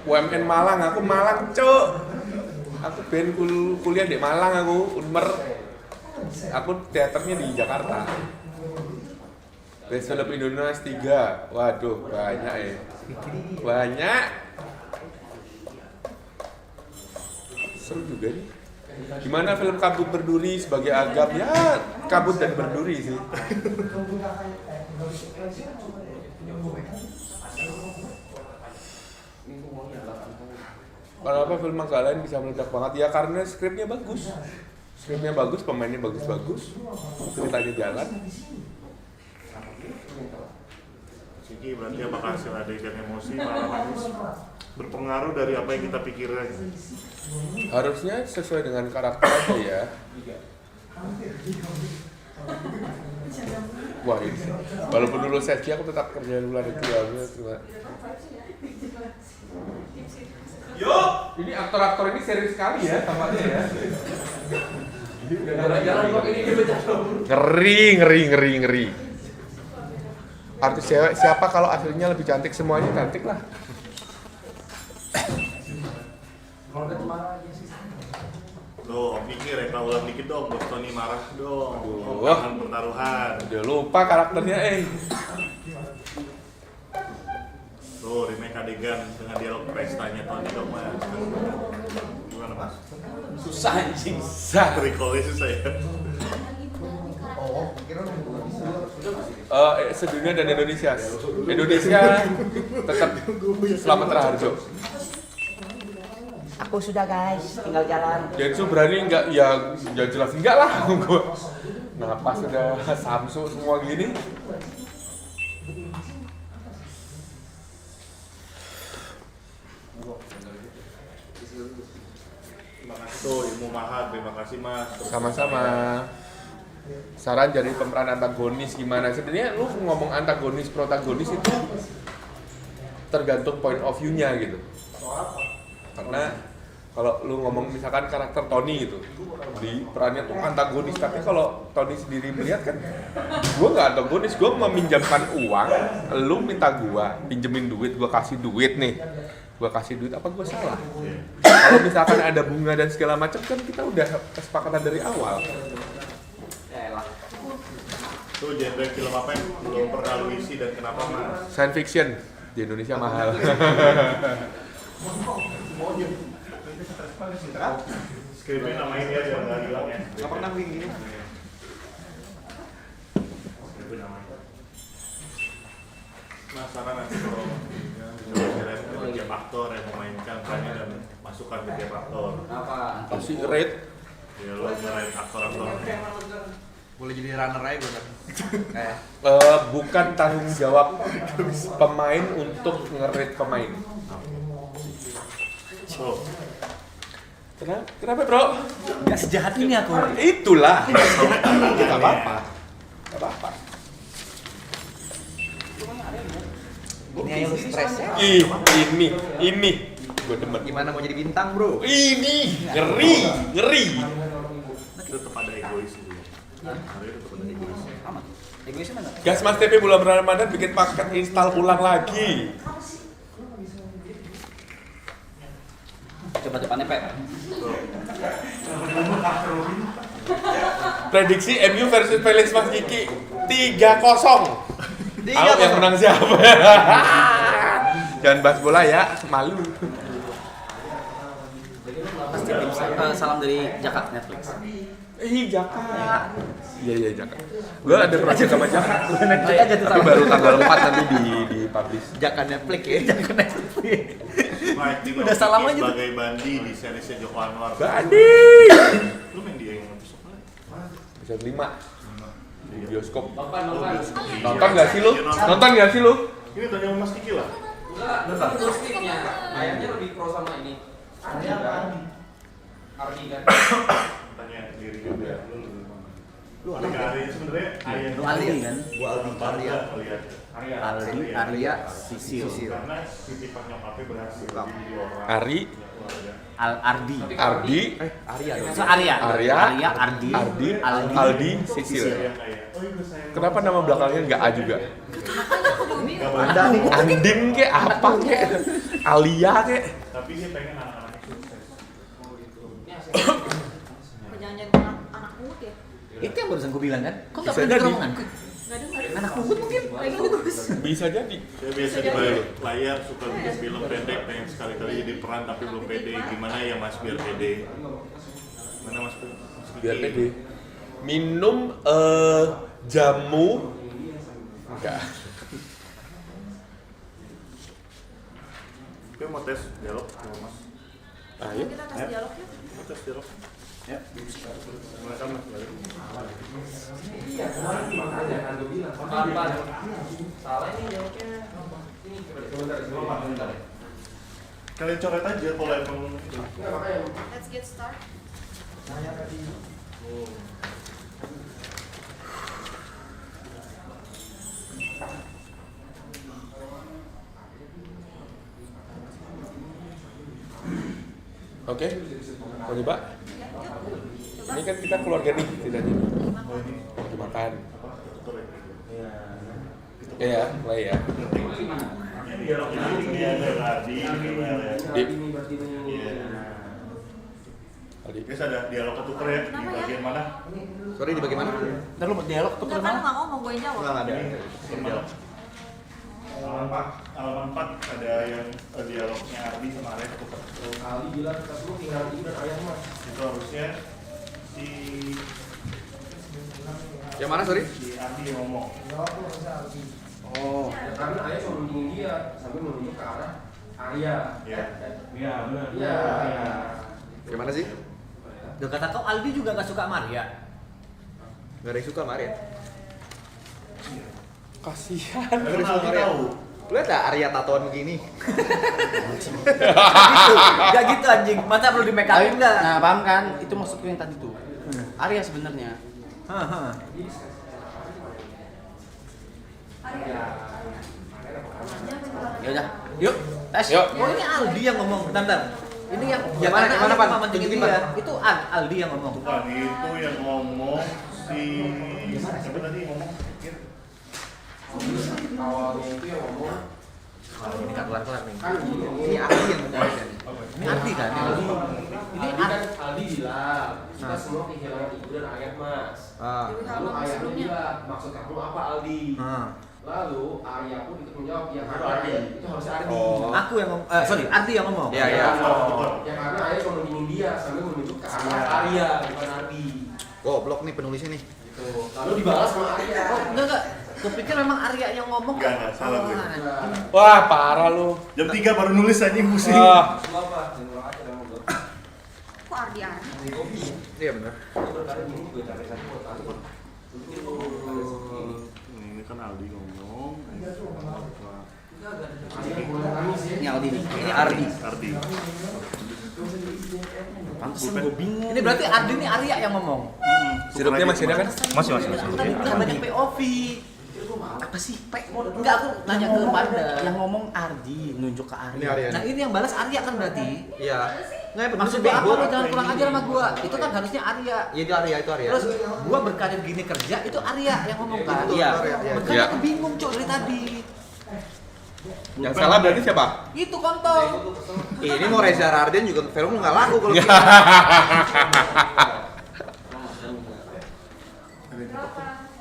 UMN Malang, aku Malang cuk. Aku ben kuliah di Malang aku, Unmer. Aku teaternya di Jakarta. Best Film Indonesia 3. Waduh, banyak ya. Banyak. Seru juga nih. Gimana film Kabut Berduri sebagai Agam? Ya, kabut dan berduri sih. Kenapa film Manggala bisa meledak banget? Ya karena skripnya bagus. Skripnya bagus, pemainnya bagus-bagus. Ceritanya jalan. Siki berarti apakah hasil adegan emosi malah nangis berpengaruh dari apa yang kita pikirkan? Harusnya sesuai dengan karakter aja ya. Wah ini, walaupun dulu sesi aku tetap kerja di luar negeri ya. Yo, ini aktor-aktor ini serius sekali ya tampaknya ya. Ngeri. Artis cewek siapa kalau aslinya lebih cantik, semuanya cantik lah. Loh, mikir reka ulang dikit dong, Bos Tony marah dong. Wah. Jangan pertaruhan. Udah lupa karakternya Tuh, remake adegan dengan dialog pestanya Tony dong mas. Gimana mas? Susah anjing. Recall-nya susah ya. Sedunia dan Indonesia. Indonesia tetap Selamat Raharjo. Aku sudah guys, tinggal jalan. Gensu berani nggak? Ya jelas enggak lah. Gua napas udah Samsu semua gini. Terima kasih tuh Ilmu Mahat, terima kasih Mas. Sama-sama. Saran jadi pemeran antagonis gimana? Sebenarnya lu ngomong antagonis protagonis itu tergantung point of view-nya gitu. Karena kalau lu ngomong misalkan karakter Tony gitu, di perannya tuh antagonis, tapi kalau Tony sendiri melihat kan, gua nggak antagonis, gua meminjamkan uang, lu minta gua pinjemin duit, gua kasih duit nih, gua kasih duit, apa gua salah? Kalau misalkan ada bunga dan segala macam kan kita udah kesepakatan dari awal. Tuh genre film apa yang belum pernah lu isi dan kenapa Mas? Science fiction di Indonesia mahal. Skripnya namain ya biar nggak hilang ya. Nggak pernah bikin gini. Skripnya namain. Penasaran nanti kalau coba-coba ke tiap aktor yang memainkan perannya dan masukkan ke tiap aktor. Apa? Pasti rate. Ya lo nge-rate aktor-aktor. Boleh jadi runner aja gue kan. Kayak Bukan tanggung jawab pemain untuk nge-rate pemain. Oh, Kenapa bro? Nggak sejahat ini aku. Itulah. Gak apa-apa. Gak apa-apa. ini aja lu stres ya. Ini. Gue demen. Gimana mau jadi bintang bro? Ini ngeri. tetap ada egois gitu ya. Hari tetap ada egois. Egoisnya mana? Gas Mas TV bulan Ramadan bikin paket install ulang lagi. Coba-coba nepek. Prediksi MU versus Felix Mas Kiki 3-0. Tahu yang menang siapa? Jangan bahas bola ya, malu. Pasti tim salam dari Jaka Netflix. Jaka. Iya Jaka. Gue ada project sama Jaka. Netflix aja tuh Tapi baru tanggal 4 nanti di publish. Jaka Netflix ya. Jaka Netflix. Mike Dino Udah salam aja tuh. sebagai Bandi di seriesnya Joko Anwar. Bandi. Lu main di yang besok mana? Episode 5 di bioskop. Bioskop. Nonton nggak sih lu? Nonton nggak sih lu? Ini tanya sama Mas Kiki lah. Ayamnya lebih pro sama ini. Tanya diri juga. Lu Arya sebenarnya Arya. Lu Aldi kan? Gua Aldi Arya Sisil. Karena titipan nyokapnya berhasil jadi orang. Ari, Ardi. Ardi, Arya dong. So, Arya, Ardi, Aldi, Sisil. Kenapa nama belakangnya nggak A juga? Andim kek, apa kek? Alia kek? Tapi dia pengen anak-anaknya sukses. Jangan-jangan anak pungut ya? Itu yang barusan gue bilang kan? Kok nggak Bisa pernah jadi. keromongan? Gak dengar. Anak pungut mungkin? Lagi bagus. Bisa jadi. Saya biasa di layar suka bikin film pendek, pengen sekali-kali jadi peran tapi belum pede. Gimana ya Mas biar pede? Mana Mas? Biar pede. Minum jamu enggak. Oke, mau tes dialog sama Mas. Ayo. Kita kasih dialog yuk. Mau tes dialog. Ya. Silakan Mas. Kalian coret aja kalau emang Let's get start. Oke. Mau coba? Ini kan kita keluarga nih ceritanya. Lagi makan. Iya, mulai ya. ini ada Radi, Dip. Iya. Tadi. Guys ada dialog ketuker ya di bagian mana? Sorry di bagaimana? Ntar lu mau dialog tuh Enggak kan lu nggak mau gue yang jawab. Enggak ada. Dialog. Halaman 4 ada yang dialognya Ardi sama Arya ketuker. Ali bilang kita perlu tinggal tidur ayam mas. Itu harusnya si Yang mana sorry? Ardi ngomong. Oh. Karena Ayah cuma menunjuk dia sambil menunjuk ke arah Arya. Iya. Iya, benar. Iya. Gimana sih? Duh, kata kau Aldi juga nggak suka Maria. Gak ada yang suka Maria. Kasihan. Gak ada yang suka Maria. Lu lihat gak Arya tatoan begini? Gak gitu anjing, masa perlu di make upin nggak? Nah, paham kan? Itu maksudku yang tadi tuh. Arya sebenarnya. Haha. Ya udah, yuk. Tes. Yuk. Oh ini Aldi yang ngomong, bentar. Ini yang Gimana, karena gimana, Aldi Pan? cuma mentingin Tunjukin, dia. Pan. Itu Aldi yang ngomong. Bukan, itu yang ngomong si siapa tadi yang ngomong? Awalnya itu yang ngomong Ini gak kelar-kelar nih. Ini Ardi yang ngomong. Ini Aldi kan? ini kan Aldi bilang kita semua kehilangan ibu dan ayah mas. Ah. Lalu ayah bilang maksud kamu apa Aldi? Ah. Lalu Arya pun ikut menjawab yang Ardi. Itu harus Ardi. Oh. Aku yang ngomong, sorry, Aldi yang ngomong. Iya, iya. Ya karena ayah cuma meningin dia sambil menunjuk ke arah Arya bukan Ardi. Goblok nih penulisnya nih. Gitu. Lalu dibalas sama Arya. Oh, enggak. Kupikir memang Arya yang ngomong. Enggak, salah gue. Wah, parah lu. Jam 3 baru nulis aja pusing. Ah. Apa? Jangan aja dong. Kok Ardi Ardi? Iya benar. Ini kan Aldi ngomong. Ini Aldi nih. Ini Ardi. Ardi. Pantesan gue bingung. Ini berarti Ardi ini Arya yang ngomong. Sirupnya masih ada kan? Masih. Aku tadi bilang banyak POV. Apa sih? Enggak, aku nanya ke Panda. Yang ngomong Ardi, nunjuk ke Ardi. Ini Arya. Nah ini yang balas Arya kan berarti. Iya. Nggak, Maksud gua apa lu jangan kurang ajar sama gua. Itu kan harusnya Arya. Iya itu Arya, itu Arya. Terus gua berkarir gini kerja itu Arya yang ngomong kan. Iya. Iya. Makanya Iya. aku bingung cok dari tadi. Yang salah berarti siapa? Itu kontol. Ini mau Reza Rahardian juga film nggak laku kalau gitu.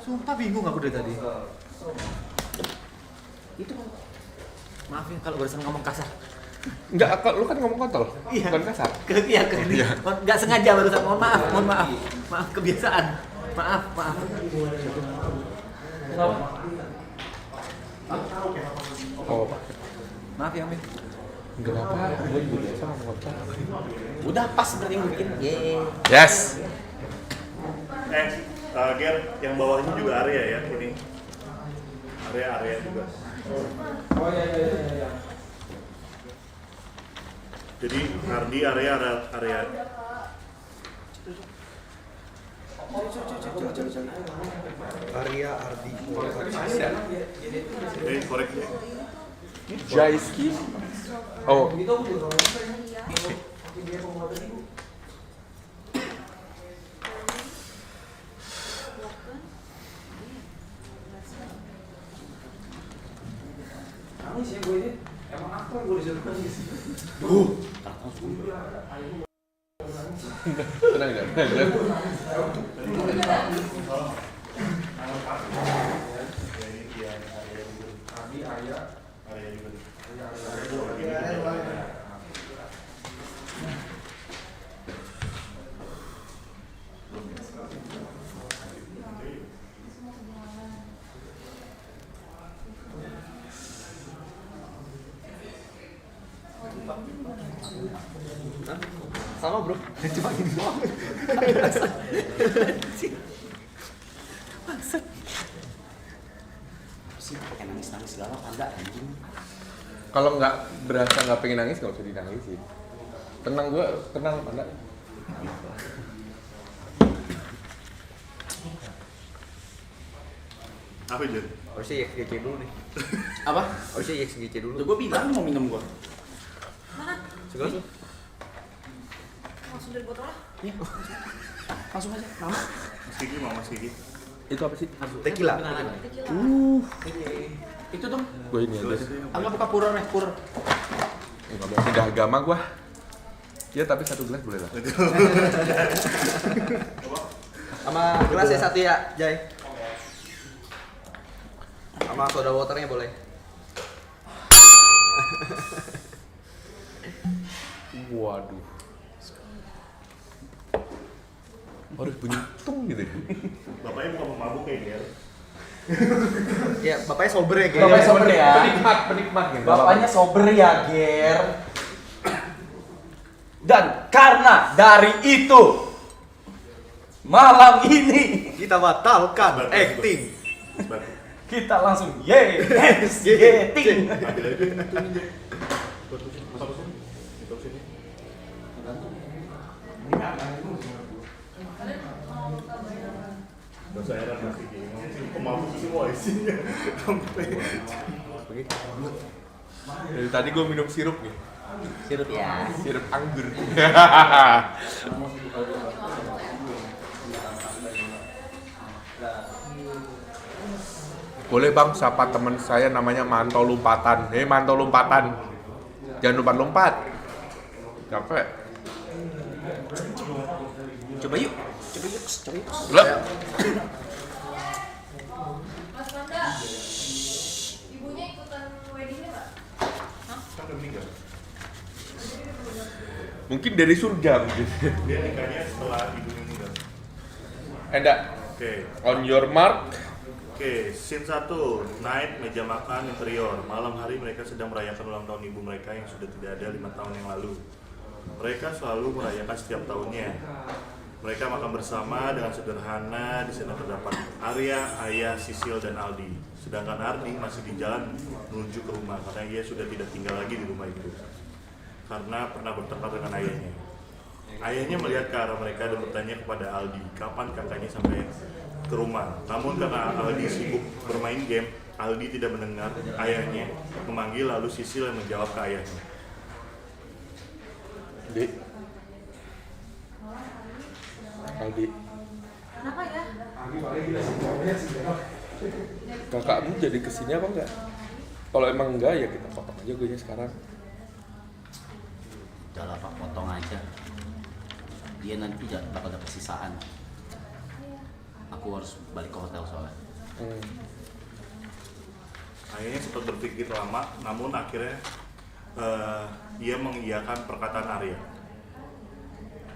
Sumpah bingung aku dari tadi. Itu maafin kalau barusan ngomong kasar. Enggak, lu kan ngomong kontol. Iya. Bukan kasar. Iya, ini nggak sengaja barusan. Mohon maaf. Maaf kebiasaan. Maaf. Oh, Maaf ya, Min. enggak apa-apa. Gue juga biasa ngomong kontol. Udah pas berarti yang gue bikin. Yeay. Yes. Ger, yang bawahnya juga Arya ya ini. Arya juga. Oh iya. Jadi Ardi, Arya. Arya, Ardi. Korek ya. Jaiski. Oh, Nangis ya gue ini. Emang aktor gue disuruh nangis. tenang aja. Arya juga. Sama bro. Cuma gini doang. Sih pakai nangis segala Panda anjing. Kalau nggak berasa nggak pengen nangis nggak usah dinangisin. Tenang Anda. Apa itu? Harusnya YXGC dulu nih. Apa? Harusnya YXGC dulu. Udah gue bilang mau minum gue. Mana? Segala sih. Langsung dari botol lah. Iya. Langsung aja. Mama. Mas Kiki. Itu apa sih? Tequila. Tequila. Itu dong. Gue ini aja. Aku buka pur. Nggak mau pindah agama gua. Ya tapi 1 gelas boleh lah. Sama gelas ya satu ya, Jay. Sama soda waternya boleh. Waduh. Harus bunyi tung gitu. Bapaknya bukan pemabuk kayak dia. Ya, bapaknya sober ya, Ger. Bapaknya sober ya. Penikmat gitu. Bapaknya sober ya, Ger. Dan karena dari itu malam ini Kita batalkan Sebat, acting. Sebat. kita langsung yes getting. Ambil aja ini tuh nih. Masuk sini. Itu sini. Gak usah heran masih gini. Pemabuk semua isinya. Sampai. Dari tadi gue minum sirup nih. Sirup ya. Sirup anggur. Boleh bang, sapa teman saya namanya Manto Lompatan. Manto Lompatan. Jangan lompat-lompat. Capek. Coba yuk. Coba yuk. Loh. Mas Randa, ibunya ikutan weddingnya nggak? Kan udah meninggal. Mungkin dari surga mungkin. Dia nikahnya setelah ibunya meninggal. Enggak. Oke. On your mark. Oke, scene 1, night, meja makan, interior. Malam hari mereka sedang merayakan ulang tahun ibu mereka yang sudah tidak ada 5 tahun yang lalu. Mereka selalu merayakan setiap tahunnya. Mereka makan bersama dengan sederhana. Di sana terdapat Arya, Ayah, Sisil, dan Aldi. Sedangkan Ardi masih di jalan menuju ke rumah karena ia sudah tidak tinggal lagi di rumah itu. Karena pernah bertengkar dengan ayahnya. Ayahnya melihat ke arah mereka dan bertanya kepada Aldi, kapan kakaknya sampai ke rumah. Namun karena Aldi sibuk bermain game, Aldi tidak mendengar ayahnya memanggil, lalu Sisil yang menjawab ke ayahnya. Dek. Aldi. Kenapa ya? Kakakmu jadi kesini apa enggak? Kalau emang enggak ya kita potong aja gue sekarang. Udah lah Pak, potong aja. Dia nanti bakal dapet sisaan. Aku harus balik ke hotel soalnya. Ayahnya sempat berpikir lama, namun akhirnya ia mengiyakan perkataan Arya.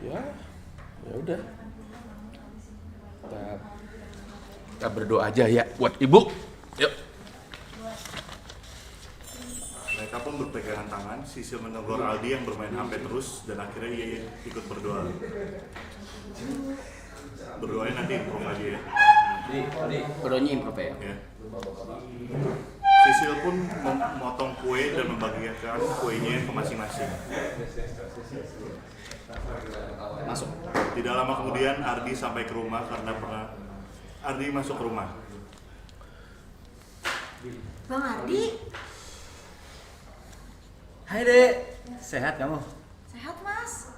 Ya udah. Kita berdoa aja ya buat ibu. Yuk. Mereka pun berpegangan tangan. Sisil menegur Aldi yang bermain HP terus dan akhirnya ia ikut berdoa. Berdoanya nanti improve aja ya. Berdoanya improve ya. Ya. Sisil pun memotong kue dan membagikan kuenya ke masing-masing. Masuk. Tidak lama kemudian Ardi sampai ke rumah Ardi masuk ke rumah. Bang Ardi, Hai Dek, sehat kamu? sehat Mas?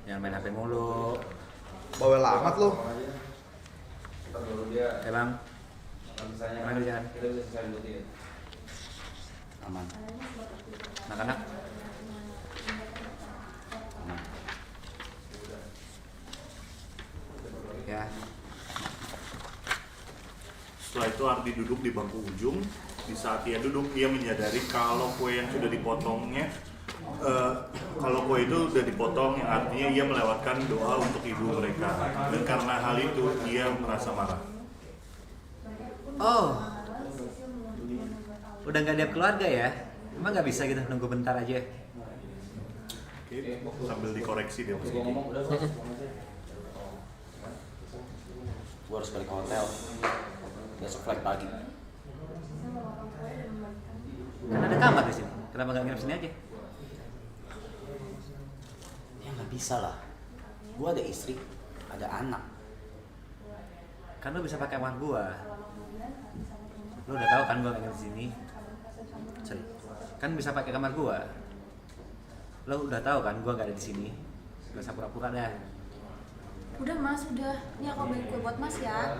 Jangan main HP mulu. Bawel amat lo. Bang, gimana kerjaan? Aman. Anak-anak? Aman. Ya, Setelah itu Ardi duduk di bangku ujung. Di saat ia duduk, ia menyadari kalau kue yang sudah dipotongnya kalau kue itu sudah dipotong, yang artinya ia melewatkan doa untuk ibu mereka. Dan karena hal itu, ia merasa marah. oh, udah nggak ada keluarga ya? Emang nggak bisa gitu nunggu bentar aja? Oke, sambil dikoreksi dia masih. Gue harus balik ke hotel. Besok flight pagi. Kan ada kamar di sini. Kenapa nggak nginep sini aja? Ya nggak bisa lah. Gue ada istri, ada anak. Kan lo bisa pakai kamar gua. Lo udah tahu kan gua nggak nginep di sini. Sorry. Kan bisa pakai kamar gua. Lo udah tahu kan gua nggak ada di sini. Gak usah pura-pura dah. Udah Mas, udah. Ini aku ambil kue buat Mas ya.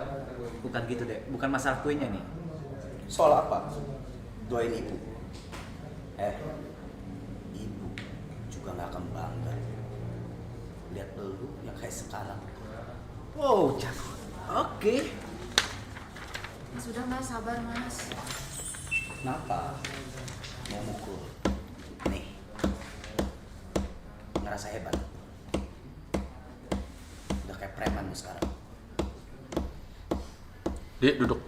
Bukan gitu deh. Bukan masalah kuenya nih. Soal apa? Doain ibu. Ibu juga nggak akan bangga lihat lu yang kayak sekarang. Wow, jago. Oke. Sudah Mas, sabar Mas. Kenapa? Mau mukul? Nih. Ngerasa hebat? sekarang. Dik, duduk.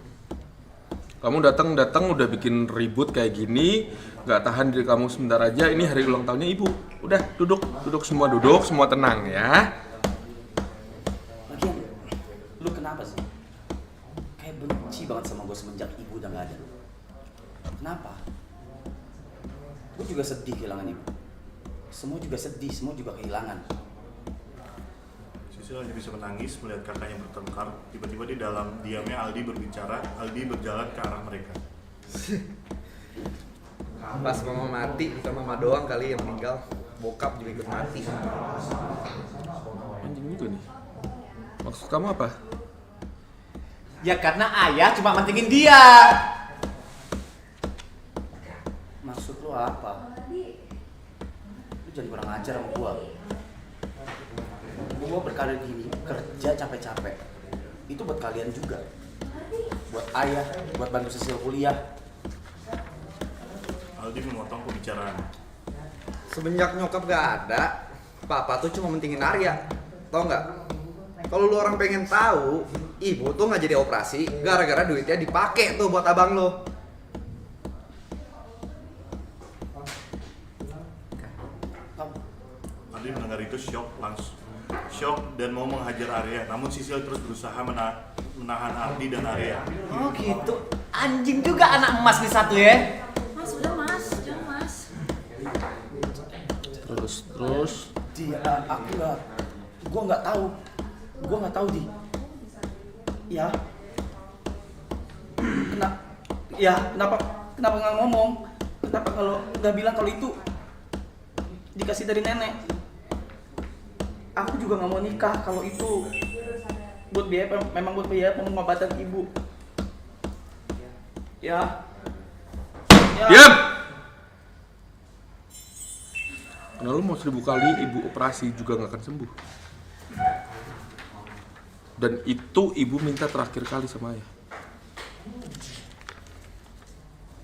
Kamu datang udah bikin ribut kayak gini, nggak tahan diri kamu sebentar aja. Ini hari ulang tahunnya ibu. Udah, duduk semua tenang ya. Lagian, lu kenapa sih? Kayak benci banget sama gue semenjak ibu udah nggak ada. Kenapa? Gue juga sedih kehilangan ibu. Semua juga sedih, semua juga kehilangan. Sisil hanya bisa menangis melihat kakaknya bertengkar. Tiba-tiba di dalam diamnya Aldi berbicara. Aldi berjalan ke arah mereka. Pas mama mati, bukan mama doang kali yang meninggal. Bokap juga ikut mati. Anjing juga nih. Maksud kamu apa? Ya karena ayah cuma mentingin dia. Maksud lu apa? Lu jadi kurang ajar sama gua. Gua berkarir gini, kerja capek-capek. Itu buat kalian juga. Buat ayah, buat bantu Sisil kuliah. Aldi memotong pembicaraan. Semenjak nyokap gak ada, papa tuh cuma mentingin Arya. Tau nggak? Kalau lu orang pengen tahu, ibu tuh nggak jadi operasi gara-gara duitnya dipakai tuh buat abang lo. Aldi mendengar itu shock dan mau menghajar Arya. Namun Sisil terus berusaha menahan Aldi dan Arya. Oh gitu. Anjing juga anak emas nih satu ya. Mas, udah mas, jangan mas. Terus. Dia, gua nggak tahu di. Ya. Kenapa nggak ngomong? Kenapa kalau nggak bilang kalau itu dikasih dari nenek? Aku juga nggak mau nikah kalau itu buat biaya pengobatan ibu. Ya. Diam! Karena lu mau 1000 kali ibu operasi juga nggak akan sembuh. Dan itu ibu minta terakhir kali sama ayah.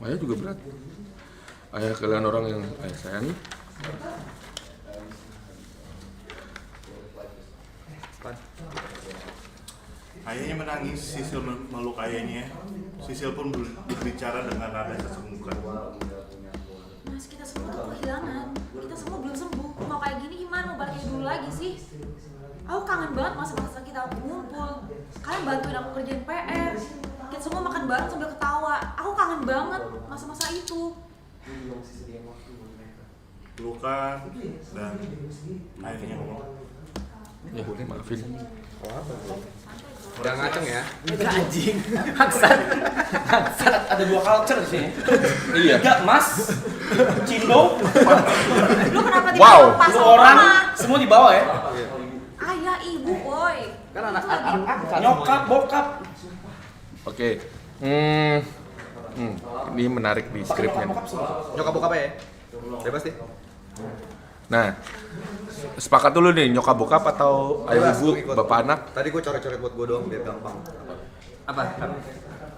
Ayah juga berat. Ayah kalian orang yang ayah sayangi. Ayahnya menangis, Sisil meluk ayahnya. Sisil pun berbicara dengan nada sesenggukan. Mas, kita semua tuh kehilangan. Kita semua belum sembuh. Mau kayak gini gimana? Mau balik kayak dulu lagi sih? Aku kangen banget masa-masa kita ngumpul. Kalian bantuin aku kerjain PR. Kita semua makan bareng sambil ketawa. Aku kangen banget masa-masa itu. Pelukan dan ayahnya ngomong. Ya, maafin. Udah ngaceng ya. Enggak anjing. Haksat. Ada dua culture sih. Iya. Tiga emas, Cindo, Lu kenapa Wow. pas lu orang semua di bawah ya. Ayah, ibu, boy. Kan anak Itu lagi. Nyokap, bokap. Oke. Ini menarik di skripnya. Nyokap bokap ya. Bebas deh. Nah, sepakat dulu nih nyokap bokap atau ayah Bebas, ibu, gua ikut. bapak anak. Tadi gue coret-coret buat gue doang biar gampang. Apa?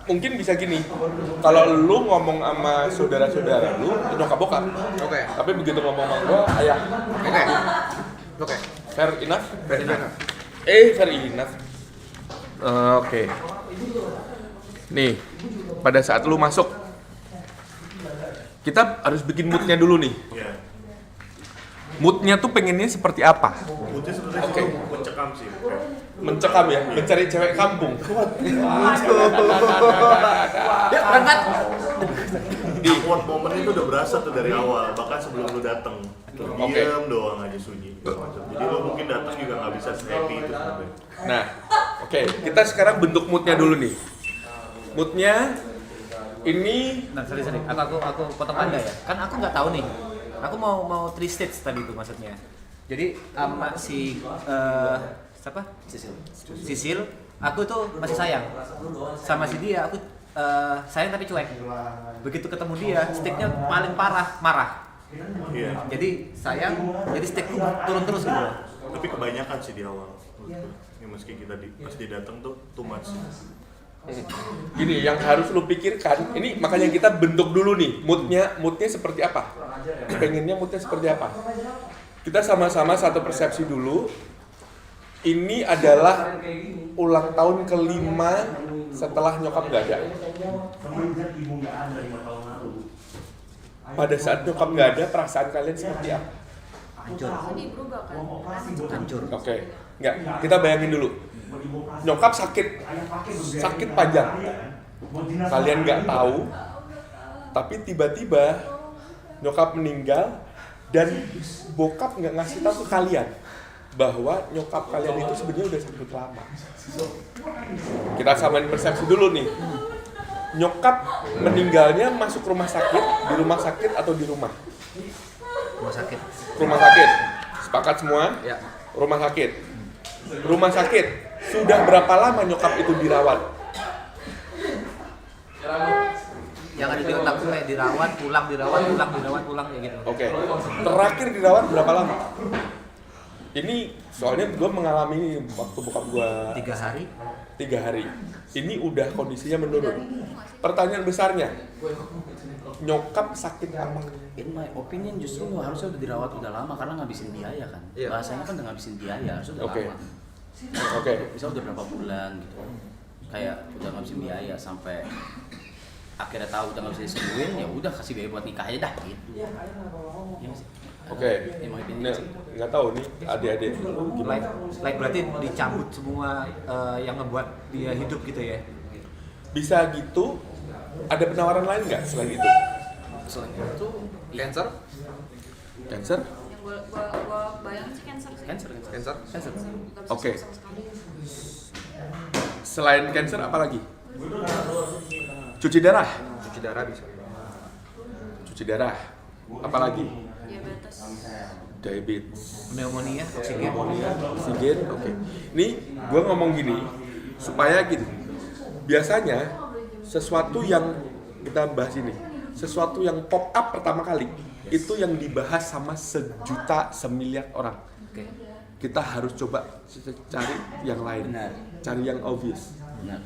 Mungkin bisa gini, kalau lu ngomong sama saudara-saudara lu, itu nyokap bokap. Oke. Tapi begitu ngomong sama gua, ayah. Oke. Fair enough? Fair enough. Fair enough. Oke. Nih, pada saat lu masuk, kita harus bikin moodnya dulu nih. Ya, Moodnya tuh pengennya seperti apa? moodnya sebenarnya Oke. selalu mencekam sih. Mencekam ya, mencari cewek kampung. Ya, berangkat. Awkward moment itu udah berasa tuh dari awal, bahkan sebelum lu dateng. Oke. Diam doang aja sunyi. Jadi lu mungkin datang juga nggak bisa happy itu sebenarnya. Nah, oke, kita sekarang bentuk moodnya dulu nih. Moodnya ini Nah, sorry. Aku potong anda ya. Kan aku nggak tahu nih. Aku mau 3 stage tadi itu maksudnya. Jadi sama si siapa? Sisil. Aku tuh masih sayang. Sama si dia aku sayang tapi cuek. Begitu ketemu dia, sticknya paling parah, marah. Iya. Jadi sayang, jadi stickku turun terus gitu. Tapi kebanyakan sih di awal. Ya meski kita pas dia datang tuh too much. gini yang harus lu pikirkan. Ini makanya kita bentuk dulu nih moodnya seperti apa. Pengennya moodnya seperti apa. Kita sama-sama satu persepsi dulu. Ini adalah ulang tahun kelima setelah nyokap nggak ada. Pada saat nyokap nggak ada, perasaan kalian seperti apa? Hancur. Sedih berubah kan? Hancur. Oke, nggak. Kita bayangin dulu. Nyokap sakit panjang. Kalian nggak tahu, tapi tiba-tiba nyokap meninggal dan bokap nggak ngasih tahu ke kalian bahwa nyokap kalian itu sebenarnya udah sakit lama. Kita samain persepsi dulu nih. Nyokap meninggalnya masuk rumah sakit, di rumah sakit atau di rumah? Rumah sakit. Rumah sakit. Sepakat semua? Ya. Rumah sakit. Rumah sakit. Sudah berapa lama nyokap itu dirawat? Yang ada di otak tuh kayak dirawat, pulang, kayak gitu. Oke. Terakhir dirawat berapa lama? Ini soalnya gue mengalami ini waktu bokap gue 3 hari. 3 hari. Ini udah kondisinya menurun. Pertanyaan besarnya, nyokap sakit apa? In my opinion justru harusnya udah dirawat udah lama karena ngabisin biaya kan. Iya. Bahasanya kan udah ngabisin biaya, harusnya udah Oke. lama. Oke. Misal udah berapa bulan gitu. Kayak udah ngabisin biaya sampai akhirnya tahu udah nggak bisa disembuhin, ya udah kasih biaya buat nikah aja dah gitu. Ya, nggak sih? Oke. In my opinion Nah, sih. nggak tahu nih adik-adik lu gimana? Like berarti dicabut semua yang ngebuat dia hidup gitu ya. Bisa gitu? Ada penawaran lain nggak selain itu? Selain itu Cancer? Cancer? Yang gua bayangin sih cancer sih. cancer. Cancer? Cancer. Nggak bisa Oke. sama sekali. Selain cancer apa lagi? Cuci darah. Cuci darah bisa. Cuci darah. Apa lagi? Diabetes. Diabetes. Pneumonia, oksigen. Oksigen. Oke. Nih, gue ngomong gini supaya gini. Biasanya sesuatu yang kita bahas ini, sesuatu yang pop up pertama kali itu yang dibahas sama sejuta semiliar orang. Oke. Kita harus coba cari yang lain. Benar. Cari yang obvious. Benar.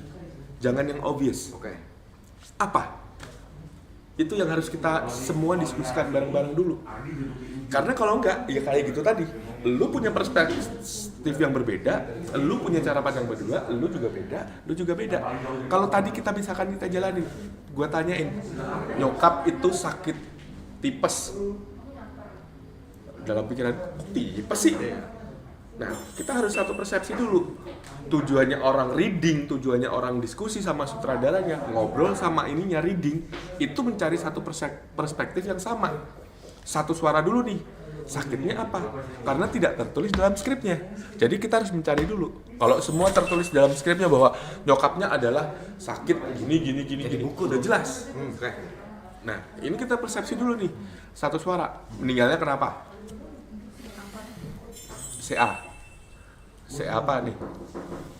Jangan yang obvious. Oke. Apa? Itu yang harus kita semua diskusikan bareng-bareng dulu. Karena kalau enggak, ya kayak gitu tadi. Lu punya perspektif yang berbeda, lu punya cara pandang berdua, lu juga beda. Kalau tadi kita misalkan kita jalanin, gua tanyain, nyokap itu sakit tipes. Dalam pikiran, kok tipes sih? Nah, kita harus satu persepsi dulu. Tujuannya orang reading, tujuannya orang diskusi sama sutradaranya, ngobrol sama ininya reading, itu mencari satu perspektif yang sama. Satu suara dulu nih, sakitnya apa? Karena tidak tertulis dalam skripnya. Jadi kita harus mencari dulu. Kalau semua tertulis dalam skripnya bahwa nyokapnya adalah sakit gini, buku udah jelas. Oke. Nah, ini kita persepsi dulu nih. Satu suara, meninggalnya kenapa? CA. CA apa nih?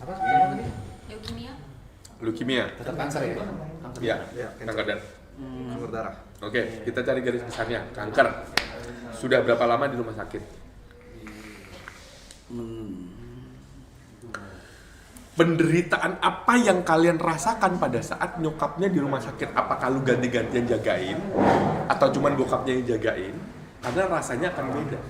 Apa sebenarnya tadi? Leukemia. Leukemia. Tetap kanker ya? Iya, Iya, kanker darah. Kanker darah. Oke, kita cari garis besarnya. Kanker. Sudah berapa lama di rumah sakit? Penderitaan apa yang kalian rasakan pada saat nyokapnya di rumah sakit? Apakah lu ganti-gantian jagain? Atau cuman bokapnya yang jagain? Karena rasanya akan beda.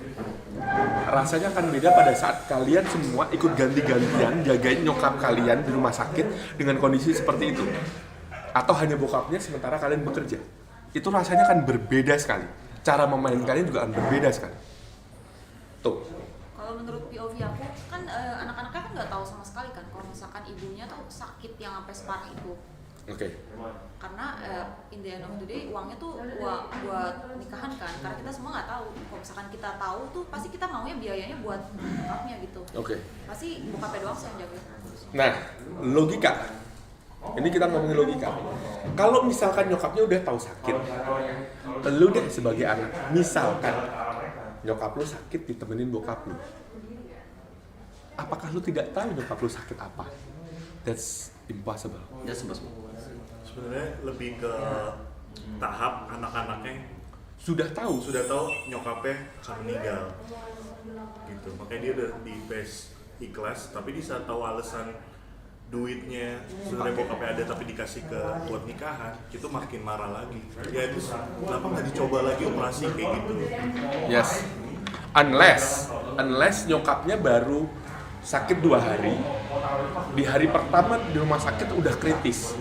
Rasanya akan beda pada saat kalian semua ikut ganti-gantian jagain nyokap kalian di rumah sakit dengan kondisi seperti itu. Atau hanya bokapnya sementara kalian bekerja. Itu rasanya akan berbeda sekali. Cara memainkan kalian juga akan berbeda sekali. Tuh. Kalau menurut POV aku kan anak-anaknya kan nggak tahu sama sekali kan kalau misalkan ibunya tuh sakit yang sampai separah itu. Oke. Karena in the end of the day uangnya tuh buat nikahan kan. Karena kita semua nggak tahu. Kalau misalkan kita tahu tuh pasti kita maunya biayanya buat bokapnya gitu. Oke. Pasti bokapnya doang sih yang jaga. Nah, logika. Ini kita ngomongin logika. Kalau misalkan nyokapnya udah tahu sakit, lu deh sebagai anak, misalkan nyokap lu sakit ditemenin bokap lu, apakah lu tidak tahu nyokap lu sakit apa? That's impossible. Sebenarnya lebih ke tahap anak-anaknya Sudah tahu. nyokapnya akan meninggal gitu, makanya dia udah di phase ikhlas, tapi di saat tahu alasan duitnya sebenarnya bokapnya ada tapi dikasih ke buat nikahan, itu makin marah lagi. Ya itu kenapa nggak dicoba lagi operasi kayak gitu? Yes. Unless nyokapnya baru sakit 2 hari, di hari pertama di rumah sakit udah kritis.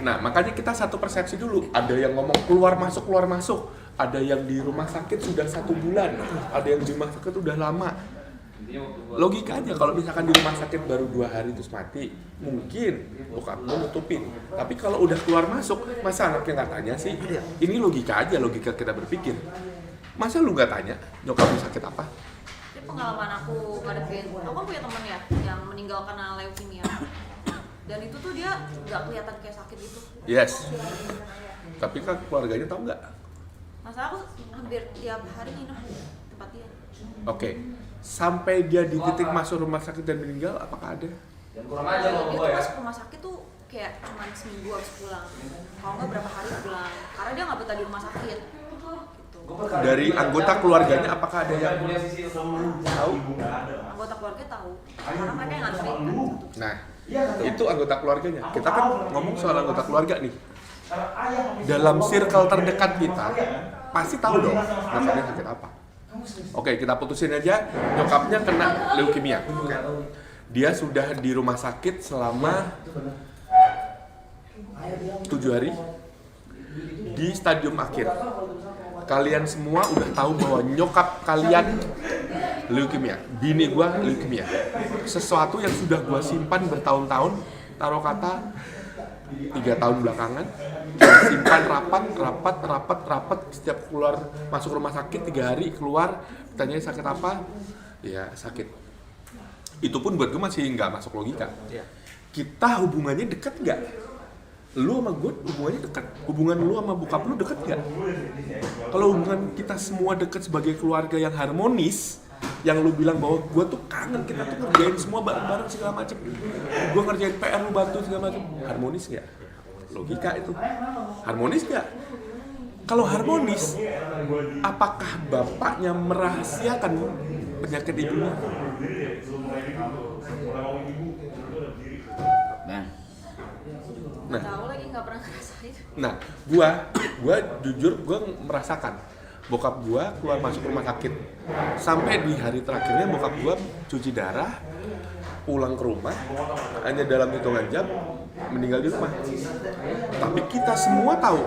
Nah, makanya kita satu persepsi dulu. Ada yang ngomong keluar masuk. Ada yang di rumah sakit sudah 1 bulan. Ada yang di rumah sakit udah lama. Logika aja, kalau misalkan di rumah sakit baru 2 hari terus mati, mungkin bokap lu nutupin. Tapi kalau udah keluar masuk, masa anaknya nggak tanya sih? Ini logika aja, logika kita berpikir. Masa lu nggak tanya nyokap lu sakit apa? Ini pengalaman aku ngadepin, aku kan punya temen ya yang meninggal karena leukemia. Dan itu tuh dia nggak kelihatan kayak sakit gitu. Yes. Tapi kan keluarganya tahu nggak? Masa aku hampir tiap hari nginep tempat dia. Oke. Sampai dia di titik masuk rumah sakit dan meninggal, apakah ada? Dia tuh masuk rumah sakit tuh kayak cuma seminggu habis pulang. Kalau nggak berapa hari pulang. Karena dia nggak betah di rumah sakit. Gitu. Dari anggota keluarganya apakah ada yang tahu? Anggota keluarga tahu. Karena mereka yang nganterin kan. Nah, itu anggota keluarganya. Kita kan ngomong soal anggota keluarga nih. Dalam circle terdekat kita, pasti tahu dong nyokapnya sakit apa. Oke, kita putusin aja nyokapnya kena leukemia. Dia sudah di rumah sakit selama 7 hari di stadium akhir. Kalian semua udah tahu bahwa nyokap kalian leukemia, bini gua leukemia. Sesuatu yang sudah gua simpan bertahun-tahun, taruh kata 3 tahun belakangan, gua simpan rapat, setiap keluar masuk rumah sakit 3 hari keluar, tanya sakit apa? Ya sakit. Itu pun buat gua masih nggak masuk logika. Kita hubungannya dekat nggak? Lu sama gue hubungannya dekat. Hubungan lu sama bokap lu dekat nggak? Kalau hubungan kita semua dekat sebagai keluarga yang harmonis, yang lu bilang bahwa gue tuh kangen, kita tuh ngerjain semua bareng-bareng segala macem, gue ngerjain PR lu bantu segala macem, harmonis nggak? Logika itu harmonis nggak? Kalau harmonis, apakah bapaknya merahasiakan penyakit ibunya? Nah, Tahu lagi nggak pernah ngerasain. nah, gua jujur gua merasakan bokap gua keluar masuk rumah sakit sampai di hari terakhirnya bokap gua cuci darah, pulang ke rumah hanya dalam hitungan jam meninggal di rumah. Tapi kita semua tahu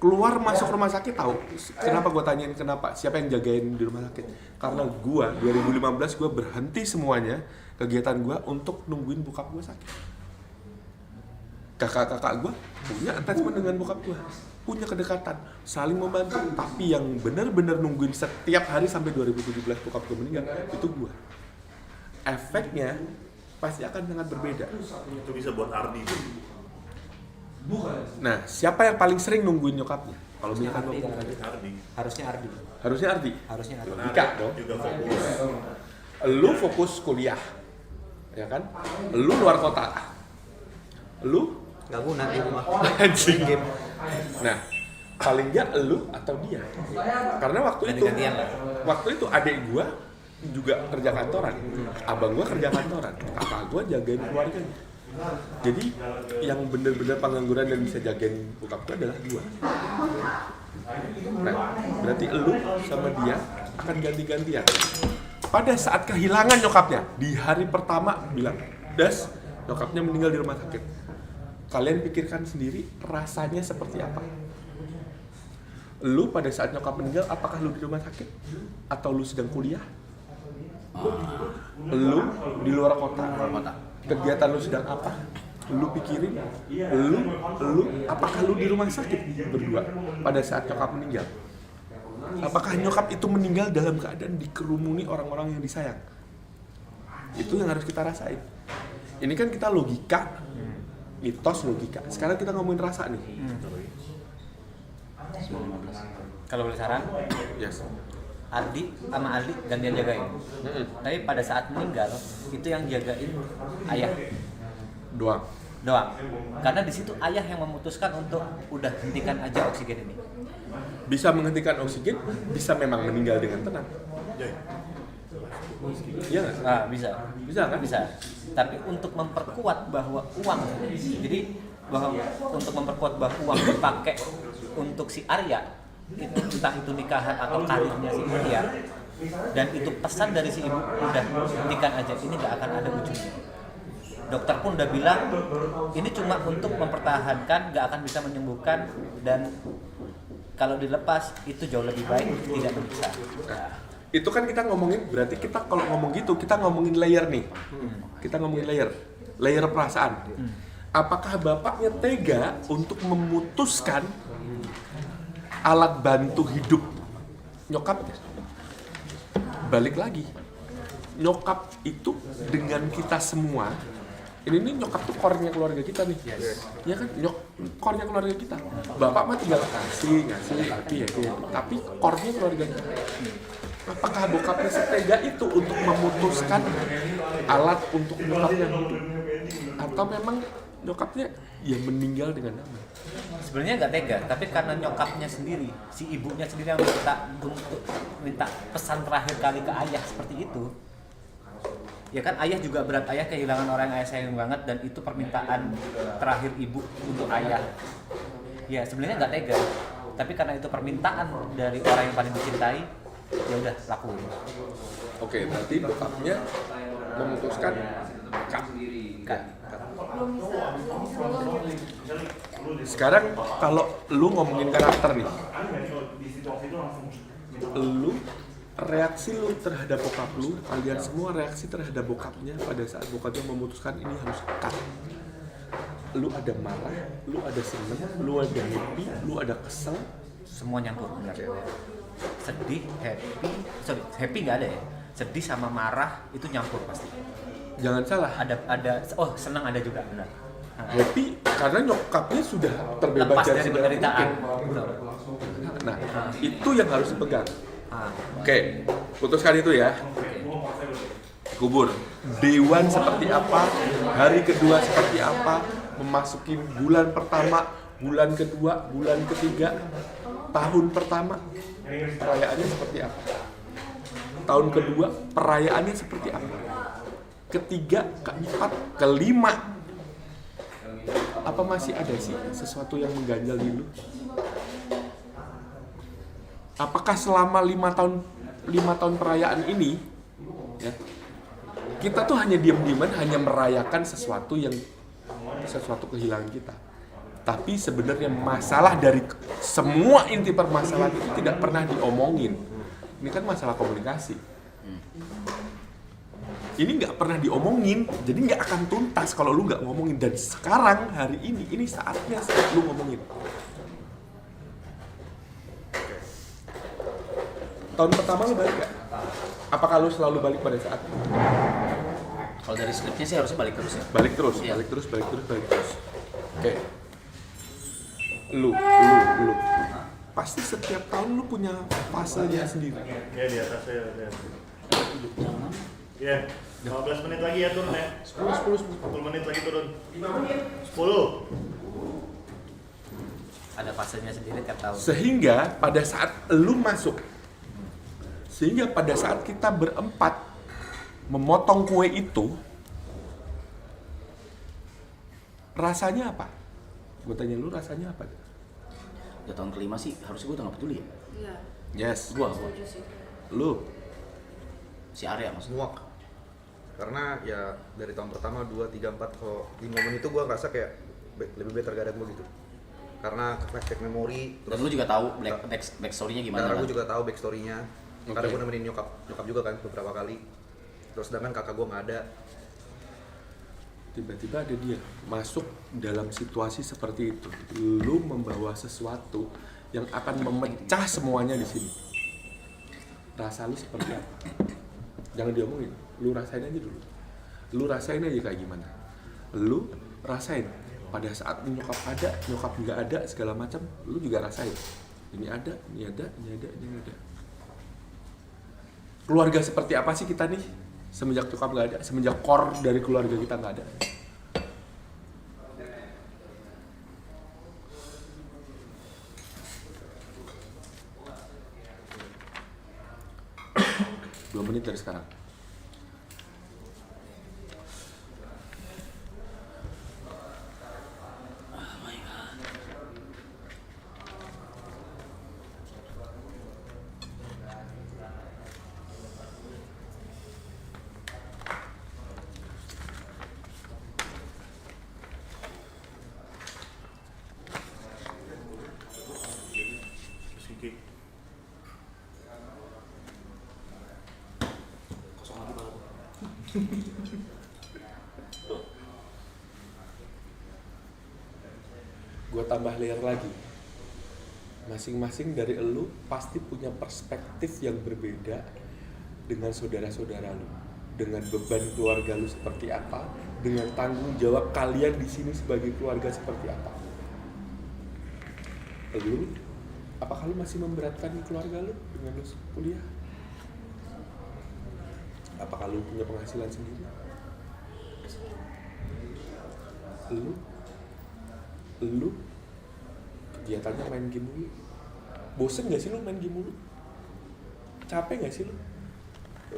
keluar masuk rumah sakit tahu. Kenapa gua tanyain kenapa? Siapa yang jagain di rumah sakit? Karena gua 2015 gua berhenti semuanya kegiatan gua untuk nungguin bokap gua sakit. Kakak-kakak gue punya attachment dengan bokap gue, punya kedekatan, saling membantu. Tapi yang benar-benar nungguin setiap hari sampai 2017 bokap gue meninggal, itu gue. Efeknya pasti akan sangat berbeda. Itu bisa buat Ardi. Nah, siapa yang paling sering nungguin nyokapnya? Kalau misalkan Ardi. Harusnya Ardi. Harusnya Ardi. Harusnya Ardi. Logika dong. Juga fokus. Lu fokus kuliah, ya kan? Lu luar kota. Lu Nggak guna di rumah. anjing. Nah, paling nggak elu atau dia. Karena waktu itu adik gua juga kerja kantoran, abang gua kerja kantoran, kakak gua jagain keluarganya. Jadi yang bener-bener pengangguran dan bisa jagain bokap gua adalah gua. Nah, berarti elu sama dia akan ganti-gantian. Pada saat kehilangan nyokapnya, di hari pertama bilang, "Das, nyokapnya meninggal di rumah sakit." Kalian pikirkan sendiri rasanya seperti apa? Lu pada saat nyokap meninggal, apakah lu di rumah sakit? Atau lu sedang kuliah? Lu di luar kota? Kegiatan lu sedang apa? Lu pikirin? Lu apakah lu di rumah sakit berdua pada saat nyokap meninggal? Apakah nyokap itu meninggal dalam keadaan dikerumuni orang-orang yang disayang? Itu yang harus kita rasain. Ini kan kita logika, mitos logika. Sekarang kita ngomongin rasa nih. Kalau boleh saran, Yes. Ardi sama Aldi gantian jagain. Tapi pada saat meninggal itu yang jagain ayah Doang. Karena di situ ayah yang memutuskan untuk udah hentikan aja oksigen ini. Bisa menghentikan oksigen, bisa memang meninggal dengan tenang. Iya nggak? Nah, bisa. Bisa kan? Bisa. Tapi untuk memperkuat bahwa uang, jadi bahwa untuk memperkuat bahwa uang dipakai untuk si Arya, itu entah itu nikahan atau karirnya si Arya, dan itu pesan dari si ibu, udah hentikan aja, ini nggak akan ada ujungnya. Dokter pun udah bilang ini cuma untuk mempertahankan, nggak akan bisa menyembuhkan, dan kalau dilepas itu jauh lebih baik tidak bisa. Itu kan kita ngomongin, berarti kita kalau ngomong gitu kita ngomongin layer nih. Kita ngomongin layer perasaan. Apakah bapaknya tega untuk memutuskan alat bantu hidup nyokapnya? Balik lagi, nyokap itu dengan kita semua, ini nyokap tuh core-nya keluarga kita nih. Ya kan, core-nya keluarga kita. Bapak mah tinggal ngasih, happy. Tapi core-nya keluarga kita. Apakah bokapnya setega itu untuk memutuskan alat untuk nyokapnya hidup? Atau memang nyokapnya ya meninggal dengan damai? Sebenarnya nggak tega, tapi karena nyokapnya sendiri, si ibunya sendiri yang minta pesan terakhir kali ke ayah seperti itu. Ya kan, ayah juga berat, ayah kehilangan orang yang ayah sayang banget, dan itu permintaan terakhir ibu untuk ayah. Ya sebenarnya nggak tega, tapi karena itu permintaan dari orang yang paling dicintai, ya udah lakuin. Oke, berarti bokapnya memutuskan cut. Sekarang kalau lu ngomongin karakter nih, lu reaksi lu terhadap bokap lu, kalian semua reaksi terhadap bokapnya pada saat bokapnya memutuskan ini harus cut. Lu ada marah, lu ada seneng, lu ada happy, lu ada kesel, Semua nyampur, benar. Sedih, happy nggak ada ya. Sedih sama marah itu nyampur pasti. jangan salah. Oh senang ada juga, benar. Happy karena nyokapnya sudah terbebas Lepas dari segala penderitaan. mungkin. Nah, itu yang harus dipegang. Ah. Oke, putuskan itu ya. Kubur. Dewan seperti apa, hari kedua seperti apa, memasuki bulan pertama, bulan kedua, bulan ketiga, tahun pertama, perayaannya seperti apa? Tahun kedua, perayaannya seperti apa? Ketiga, keempat, kelima, apa masih ada sih sesuatu yang mengganjal di lu? Apakah selama 5 tahun perayaan ini, ya, kita tuh hanya diam-diaman, hanya merayakan sesuatu kehilangan kita. Tapi sebenarnya masalah dari semua inti permasalahan itu tidak pernah diomongin. Ini kan masalah komunikasi. Ini nggak pernah diomongin, jadi nggak akan tuntas kalau lu nggak ngomongin. Dan sekarang hari ini saatnya lu ngomongin. Tahun pertama lu balik nggak? Apakah lu selalu balik pada saat itu? Kalau dari skripnya sih harusnya balik terus ya. Balik terus. Iya. Oke. Lu. Pasti setiap tahun lu punya fasenya sendiri. Ya di atas ya. Ya, 15 menit lagi ya turun ya. 10 menit lagi turun. 10. Ada fasenya sendiri tiap tahun. Sehingga pada saat lu masuk, sehingga pada saat kita berempat memotong kue itu, rasanya apa? Gue tanya lu, rasanya apa? Udah tahun kelima sih, harusnya gue udah gak peduli ya. Iya. Yes. Gua. Setuju sih. Lu. Si Arya maksudnya. Muak. Karena ya dari tahun pertama 2, 3, 4 kalau di momen itu gue ngerasa kayak lebih better gak ada gue gitu. Karena flashback memori. Dan lu juga tahu backstory-nya gimana Karena kan? gue juga tahu backstory-nya. Karena Oke. gue nemenin nyokap juga kan beberapa kali. Terus sedangkan kakak gue nggak ada. Tiba-tiba ada dia masuk dalam situasi seperti itu. Lu membawa sesuatu yang akan memecah semuanya di sini. Rasa lu seperti apa? Jangan diomongin. Lu rasain aja dulu. Lu rasain aja kayak gimana. Lu rasain. Pada saat nyokap ada, nyokap nggak ada, segala macam, lu juga rasain. Ini ada. Keluarga seperti apa sih kita nih? Semenjak nyokap nggak ada, semenjak core dari keluarga kita nggak ada. Dua menit dari sekarang. Gue tambah layer lagi. Masing-masing dari elu pasti punya perspektif yang berbeda dengan saudara-saudara lu, dengan beban keluarga lu seperti apa, dengan tanggung jawab kalian di sini sebagai keluarga seperti apa. Lu, apakah lu masih memberatkan keluarga lu dengan lu kuliah? Apakah lu punya penghasilan sendiri? Lu kegiatannya main game mulu. Bosen gak sih lu main game mulu? Capek gak sih lu?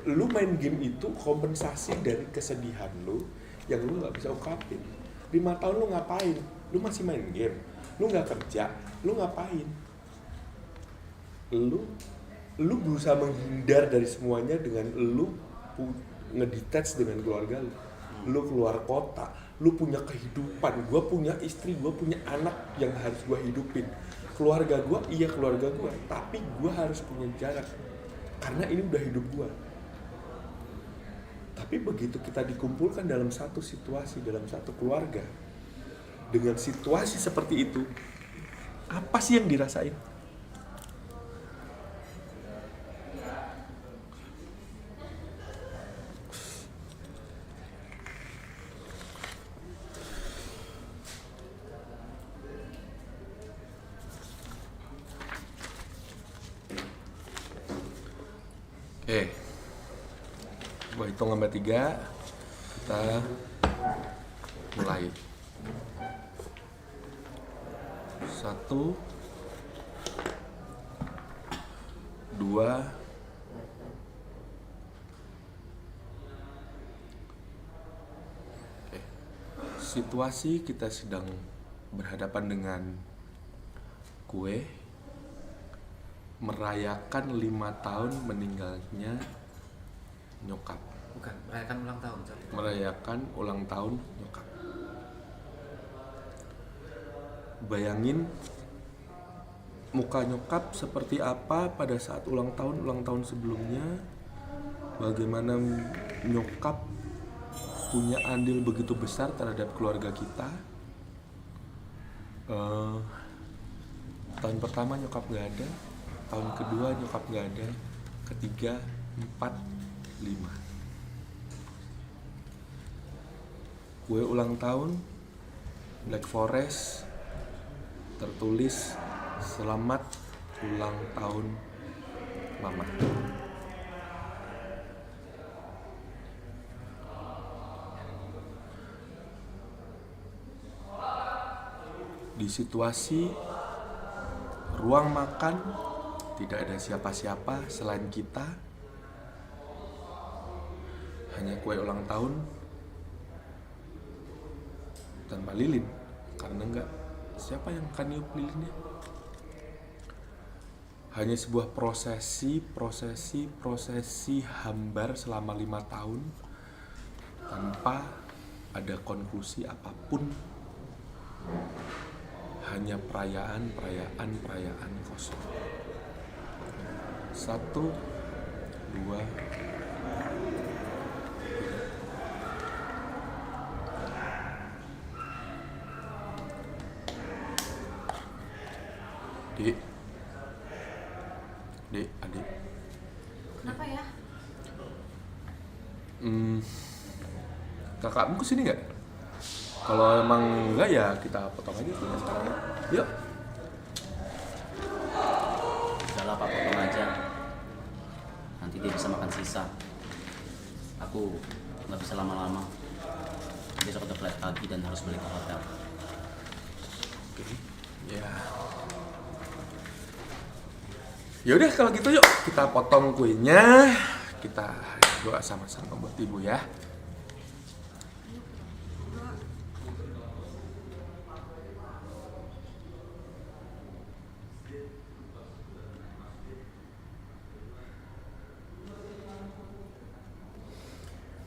Lu main game itu kompensasi dari kesedihan lu yang lu gak bisa ungkapin. 5 tahun lu ngapain? Lu masih main game. Lu gak kerja, lu ngapain? Lu berusaha menghindar dari semuanya dengan lu ngedetach dengan keluarga lu. Lu keluar kota, lu punya kehidupan, gue punya istri, gue punya anak yang harus gue hidupin. Keluarga gue, iya keluarga gue, tapi gue harus punya jarak karena ini udah hidup gue. Tapi begitu kita dikumpulkan dalam satu situasi, dalam satu keluarga dengan situasi seperti itu, apa sih yang dirasain? Gue hitung sampai 3, kita mulai. 1, 2, 3. Situasi kita sedang berhadapan dengan gue merayakan 5 tahun meninggalnya nyokap. Bukan, merayakan ulang tahun. Merayakan ulang tahun nyokap. Bayangin muka nyokap seperti apa pada saat ulang tahun sebelumnya. Bagaimana nyokap punya andil begitu besar terhadap keluarga kita. Tahun pertama nyokap gak ada, tahun kedua nyokap gak ada, ketiga, 4, 5. Gue ulang tahun, Black Forest, tertulis selamat ulang tahun mama. Di situasi ruang makan tidak ada siapa-siapa selain kita. Hanya kue ulang tahun tanpa lilin, karena enggak, siapa yang akan niup lilinnya? Hanya sebuah prosesi hambar selama 5 tahun tanpa ada konklusi apapun. Hanya perayaan kosong. 1, 2, adik. Kenapa ya? Kakakmu kesini nggak? Kalau emang enggak ya kita potong aja sekarang. Yuk. Udahlah Pak, potong aja. Nanti dia bisa makan sisa. Aku nggak bisa lama-lama. Besok ada flight pagi dan harus balik ke hotel. Oke. Ya. Yaudah kalau gitu yuk kita potong kuenya. Kita doa sama-sama buat ibu ya.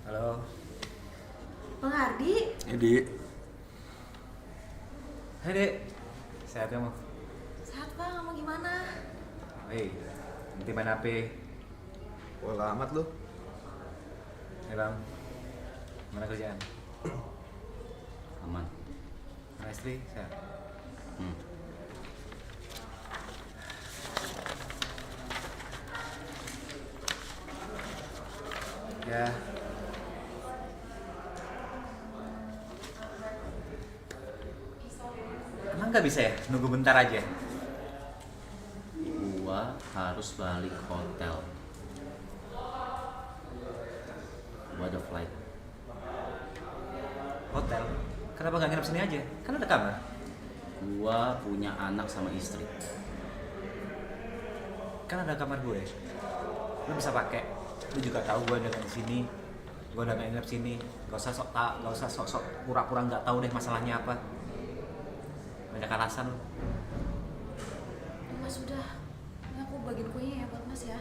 Halo. Bang Ardi? Jadi. Hai Dek, sehat kamu? Sehat bang, kamu gimana? Hei, nanti main HP. Wah amat lu. Hei Bang, Gimana kerjaan? Aman. Sama istri? Sehat? Ya. Emang nggak bisa ya? Nunggu bentar aja. Gua harus balik hotel. Gua ada flight. Hotel? Kenapa nggak nginep sini aja? Kan ada kamar. Gua punya anak sama istri. Kan ada kamar gue. Lu bisa pakai. Lu juga tahu gue dagang di sini. Gue udah nggak nginep sini. Gak usah sok pura-pura nggak tahu deh masalahnya apa. Banyak alasan lu. Mas udah, ini aku bagiin kuenya ya buat Mas ya.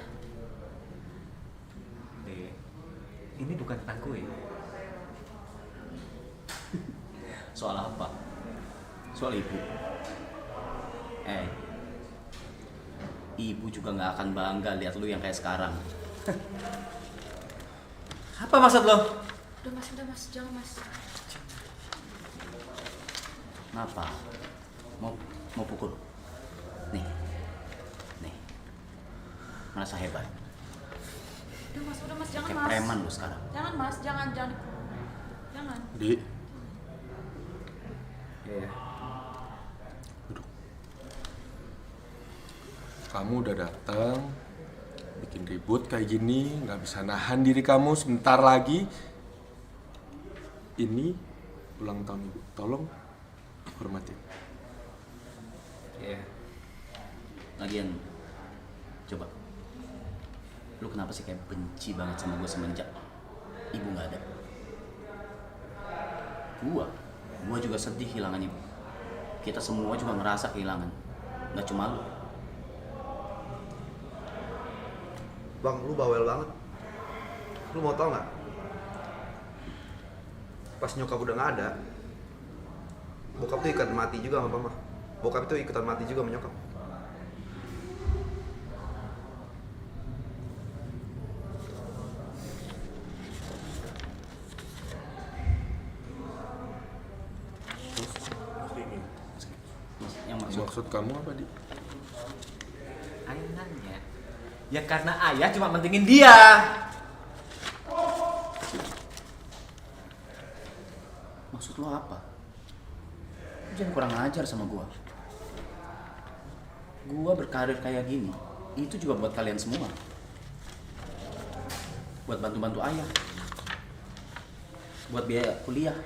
Deh, ini bukan tentang kue. Soal apa? Soal ibu. Ibu juga nggak akan bangga lihat lu yang kayak sekarang. Apa maksud lo? Udah Mas, jangan Mas. Kenapa? Mau pukul? Nih. Merasa hebat. Udah Mas, jangan Kayak Mas. preman lu sekarang. Jangan Mas, jangan. Jangan. Di, Iya. duduk. Kamu udah datang, bikin ribut kayak gini, nggak bisa nahan diri kamu sebentar lagi. Ini ulang tahun ibu, tolong hormatin. Iya. Lagian, coba. Lu kenapa sih kayak benci banget sama gue semenjak ibu nggak ada? Gua juga sedih kehilangan ibu. Kita semua juga ngerasa kehilangan. Nggak cuma lu. Bang, lu bawel banget. Lu mau tau nggak? Pas nyokap udah nggak ada, bokap tuh ikat mati juga sama mama. Bokap itu ikutan mati juga sama nyokap. Yang maksud Maksud kamu apa, Di? Ayah nanya. Ya karena ayah cuma mentingin dia. Maksud lo apa? Lu jangan kurang ajar sama gua. Gua berkarir kayak gini, itu juga buat kalian semua. Buat bantu-bantu ayah. Buat biaya kuliah.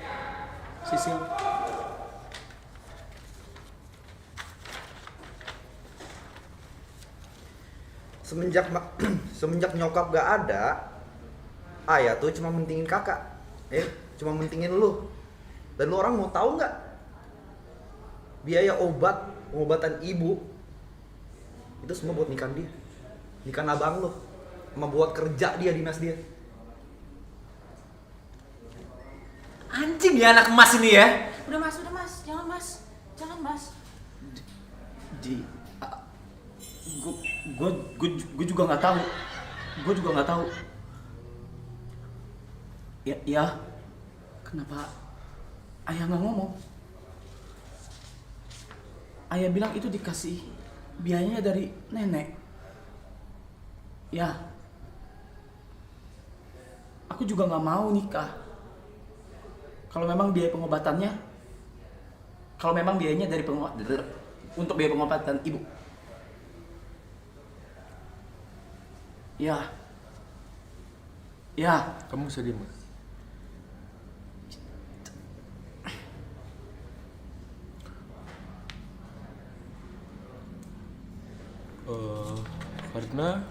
Sisil. Semenjak nyokap gak ada, ayah tuh cuma mentingin kakak, cuma mentingin lu. Dan lu orang mau tahu nggak? Biaya pengobatan ibu itu semua buat nikahan dia, nikahan abang lu, sama buat kerja dia, dinas dia. Anjing ya anak emas ini ya. Udah Mas, jangan Mas. Gue juga nggak tahu. Ya, kenapa ayah nggak ngomong? Ayah bilang itu dikasih biayanya dari nenek. Ya, aku juga nggak mau nikah. Kalau memang biaya pengobatannya, biayanya dari untuk biaya pengobatan ibu. Ya. Kamu sedih, Mas? Karena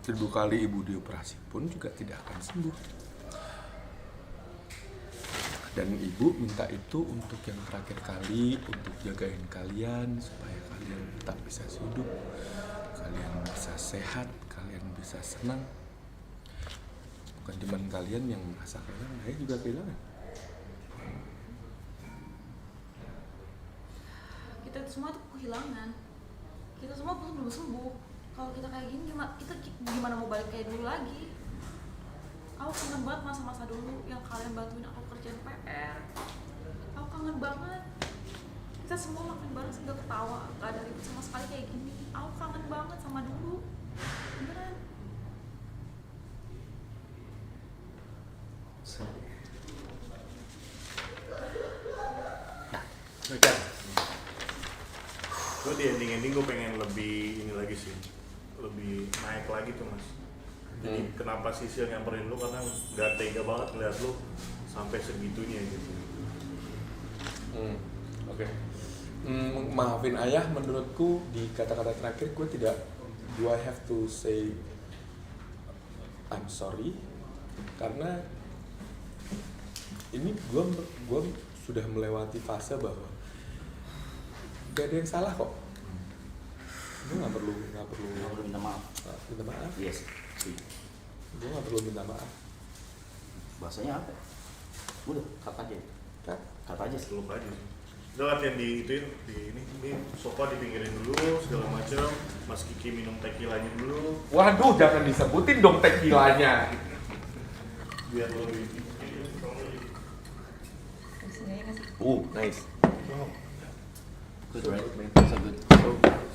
seribu kali ibu dioperasi pun juga tidak akan sembuh. Dan ibu minta itu untuk yang terakhir kali, untuk jagain kalian supaya kalian tetap bisa hidup, kalian bisa sehat, kalian bisa senang. Bukan cuma kalian yang merasa kehilangan, saya juga kehilangan. Kita semua tuh kehilangan. Kita semua belum sembuh. kalau kita kayak gini gimana mau balik kayak dulu lagi. Aku kangen banget masa-masa dulu yang kalian bantuin aku kerjaan PR. Aku kangen banget. Kita semua makan bareng sambil ketawa, gak ada ribut sama sekali kayak gini. Aku kangen banget sama dulu. Beneran. Gue di ending gue pengen lebih ini lagi sih, lebih naik lagi tuh mas. Jadi kenapa Sisil nyamperin lu, karena gak tega banget ngeliat lu sampai segitunya gitu. Oke. Maafin ayah, menurutku di kata-kata terakhir gue tidak, do I have to say I'm sorry, karena ini gue sudah melewati fase bahwa gak ada yang salah kok. Gue nggak perlu minta maaf. minta maaf. Yes. Gue nggak perlu minta maaf. Bahasanya apa? Udah, cut aja. Cut aja. Seluk aja. Udah latihan di ituin, di ini sofa dipinggirin dulu segala macam. Mas Kiki minum tequilanya dulu. Waduh, jangan disebutin dong tequilanya. Biar lo lebih. Nice. Good, right?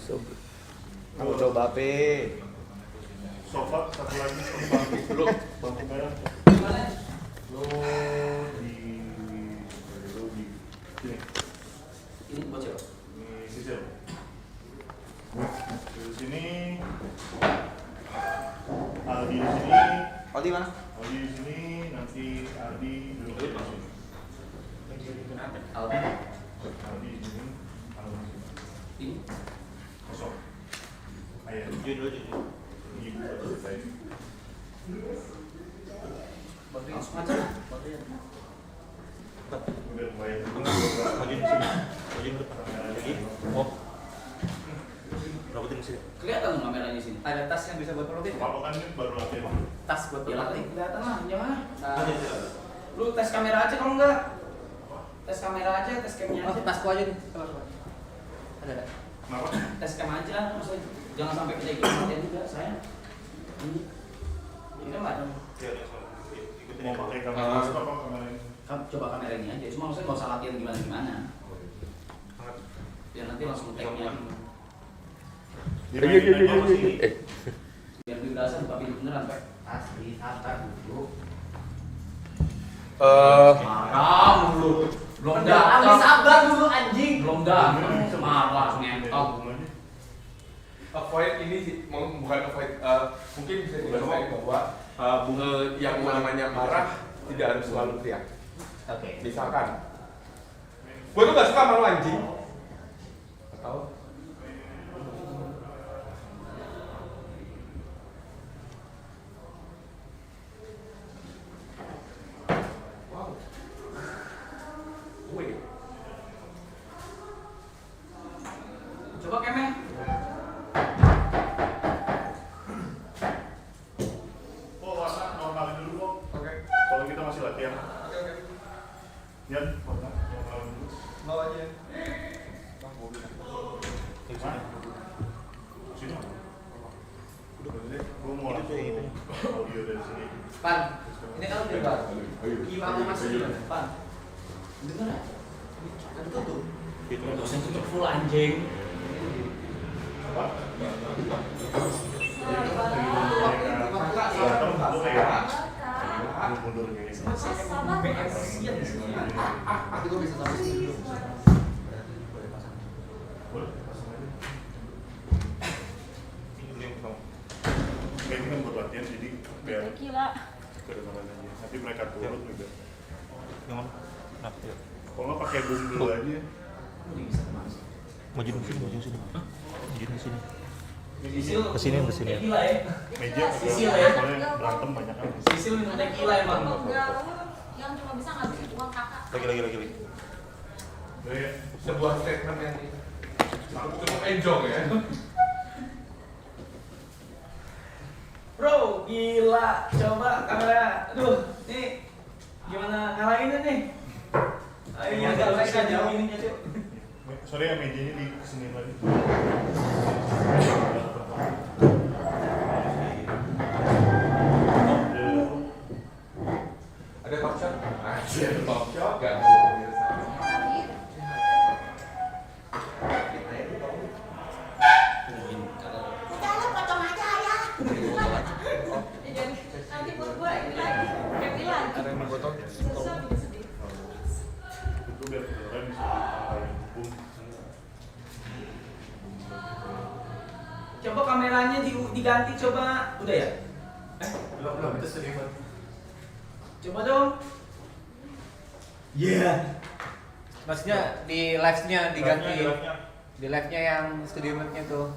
So good. Aku coba P. Sofa satu lagi bangku dulu, bangku merah. Lo di sini. Ini buat siapa? Ini Sisil. Di sini. Aldi di sini. Aldi mana? Aldi di sini. Nanti Aldi duduk di sini. Aldi. Aldi di sini. Aldi di sini. Ini. Kosong. Ayo. Jujur. Ini betul saya. Langsung aja. Udah bayar dulu. Maju di sini. Maju ke depan. Lagi. Oh. Rapetin sini. Kelihatan dong kameranya sini. Ada tas yang bisa buat protein. Apa kan ini baru latihan. Tas buat protein. Kelihatan lah, jangan. Lu tes kamera aja kalau enggak. Tes kamera aja, tes camnya aja. Tasku aja nih. Ada. Kenapa? Tes cam aja, maksudnya jangan sampai kita ikut latihan juga, sayang. Ini kan nggak ada. Mau pakai kamera apa kamera ini? Coba kamera ini aja, cuma maksudnya nggak usah latihan gimana-gimana. Biar nanti langsung take-nya. Biar berasa buka pintu beneran, Pak. Asli, tata dulu. Marah mulu. Belum datang. Sabar dulu anjing. Belum datang. Marah ngentot. Avoid ini sih, bukan avoid, mungkin bisa dirasain bahwa yang namanya marah tidak harus selalu teriak. Oke. Misalkan, gue tuh gak suka sama lo anjing. Atau Coba kemen. Oh, warna normalin dulu kok. Oke. Kalau kita masih latihan. Oke. Yan, warna normalin dulu. mau aja. Mana? Sini. Gue mau langsung audio dari sini. Pan, ini kan udah Pan. Gimana masih gimana? Pan. Dengar ya? Kan tutup. Itu Dosen tutup full anjing. apa? Mundur kayak gitu. Nanti gue bisa sampai sini. Boleh, pasang aja. Ini yang pertama. Kayak ini kan buat latihan, jadi biar Gila. kedengaran aja. Nanti mereka turun juga. Yang mana? Nah, ya. Kalau nggak pakai boom dulu aja. Maju ke sini, maju ke sini. Maju ke sini. Sisil. Kesini. Gila ya. Meja Sisil ya. soalnya berantem banyak kan. Sisil minum tequila emang. Enggak, yang cuma bisa ngabisin uang kakak. Lagi. Sebuah statement yang cukup enjong ya. Bro, gila. Coba kamera. Aduh, nih. Gimana ngalahinnya nih? Ayo, agak mereka jauh ininya, Cuk. Sorry ya, mejanya di kesini lagi. iklannya diganti coba. Udah ya? Belum itu studio. Coba dong. Iya. Maksudnya di live-nya diganti. Di live-nya yang studio mic-nya tuh.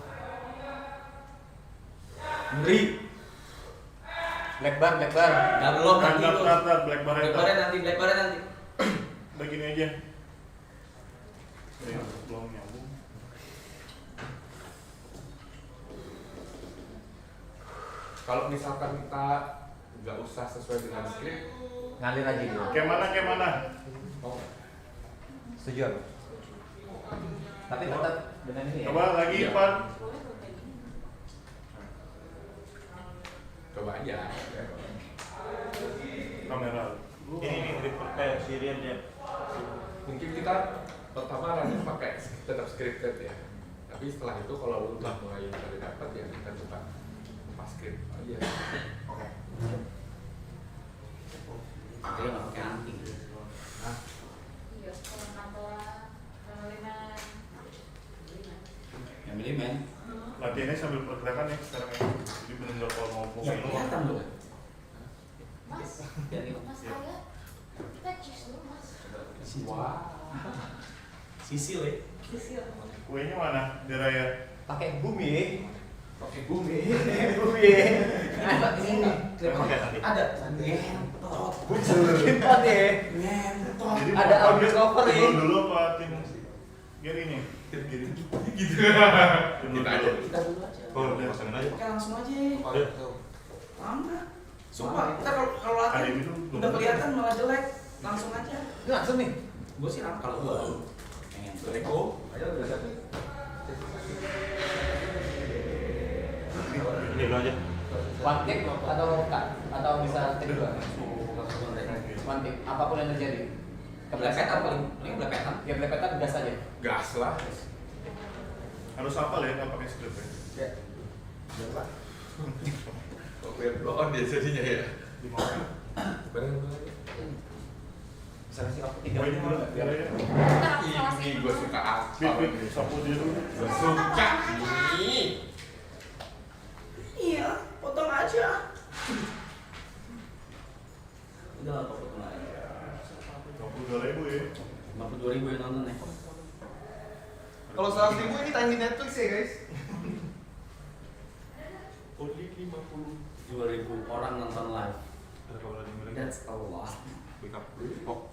Ngeri. Black bar. Nggak belum nanti itu. Black bar Black bar nanti. begini aja. Belum nyambung. Kalau misalkan kita nggak usah sesuai dengan skrip, Ngalir aja gitu. Kayak mana? oh, Setuju aku. Tapi tetap dengan ini ya. Coba lagi, Iya. Pak. coba aja. Kamera. Ini kayak Sirian ya. Mungkin kita pertama running pakai tetap scripted ya. Tapi setelah itu kalau udah mulai cari dapat ya kita coba pas script aja. Dia nggak pakai anting. Iya, Yang milih men. Latihannya sambil pergerakan ya sekarang ya. Jadi benar-benar kalau mau Ya fokus. kelihatan loh. Mas, Jadi Mas Arya, kita cheers dulu Mas. Wah. Sisil ya. Sisil. Kuenya mana? Di Raya. Pakai bumi. Oke, bumi. Bumi. Ini enggak. Ada. Ngentot. Ngentot ya. Ngentot. Jadi Ada mau audio cover ya. dulu apa tim Gary nih? Gary. Gitu. Tim Kita dulu. aja. Kita dulu aja. Oh, udah pasangin aja. Oke langsung aja. Ayo. Lama. Sumpah, kita kalau Hari latihan itu udah kelihatan malah jelek. Langsung aja. Ini langsung nih. Gue sih kalau gue pengen Eko. Ayo udah satu. Ini dulu aja. One take atau cut atau bisa take dua. One take. Apapun yang terjadi. keplesetan paling keplesetan. Ya belepetan gas aja. Gas lah. Harus hafal ya, nggak pakai script ya. Kok weird blow on dia jadinya ya. Di mana? Bener. Misalnya sih aku Kuenya mana? Di Raya. Ini gue suka apa? Bip, sapu dia dulu. Gue suka ini. Iya, potong aja. Udah lah, potong aja. 52.000 ya. 52.000 yang nonton ya. Kalau 100.000 ini tayang di Netflix ya guys. Only 50. 2.000 orang nonton live. Ada kabar lagi. That's a lot. Pick up. Oh,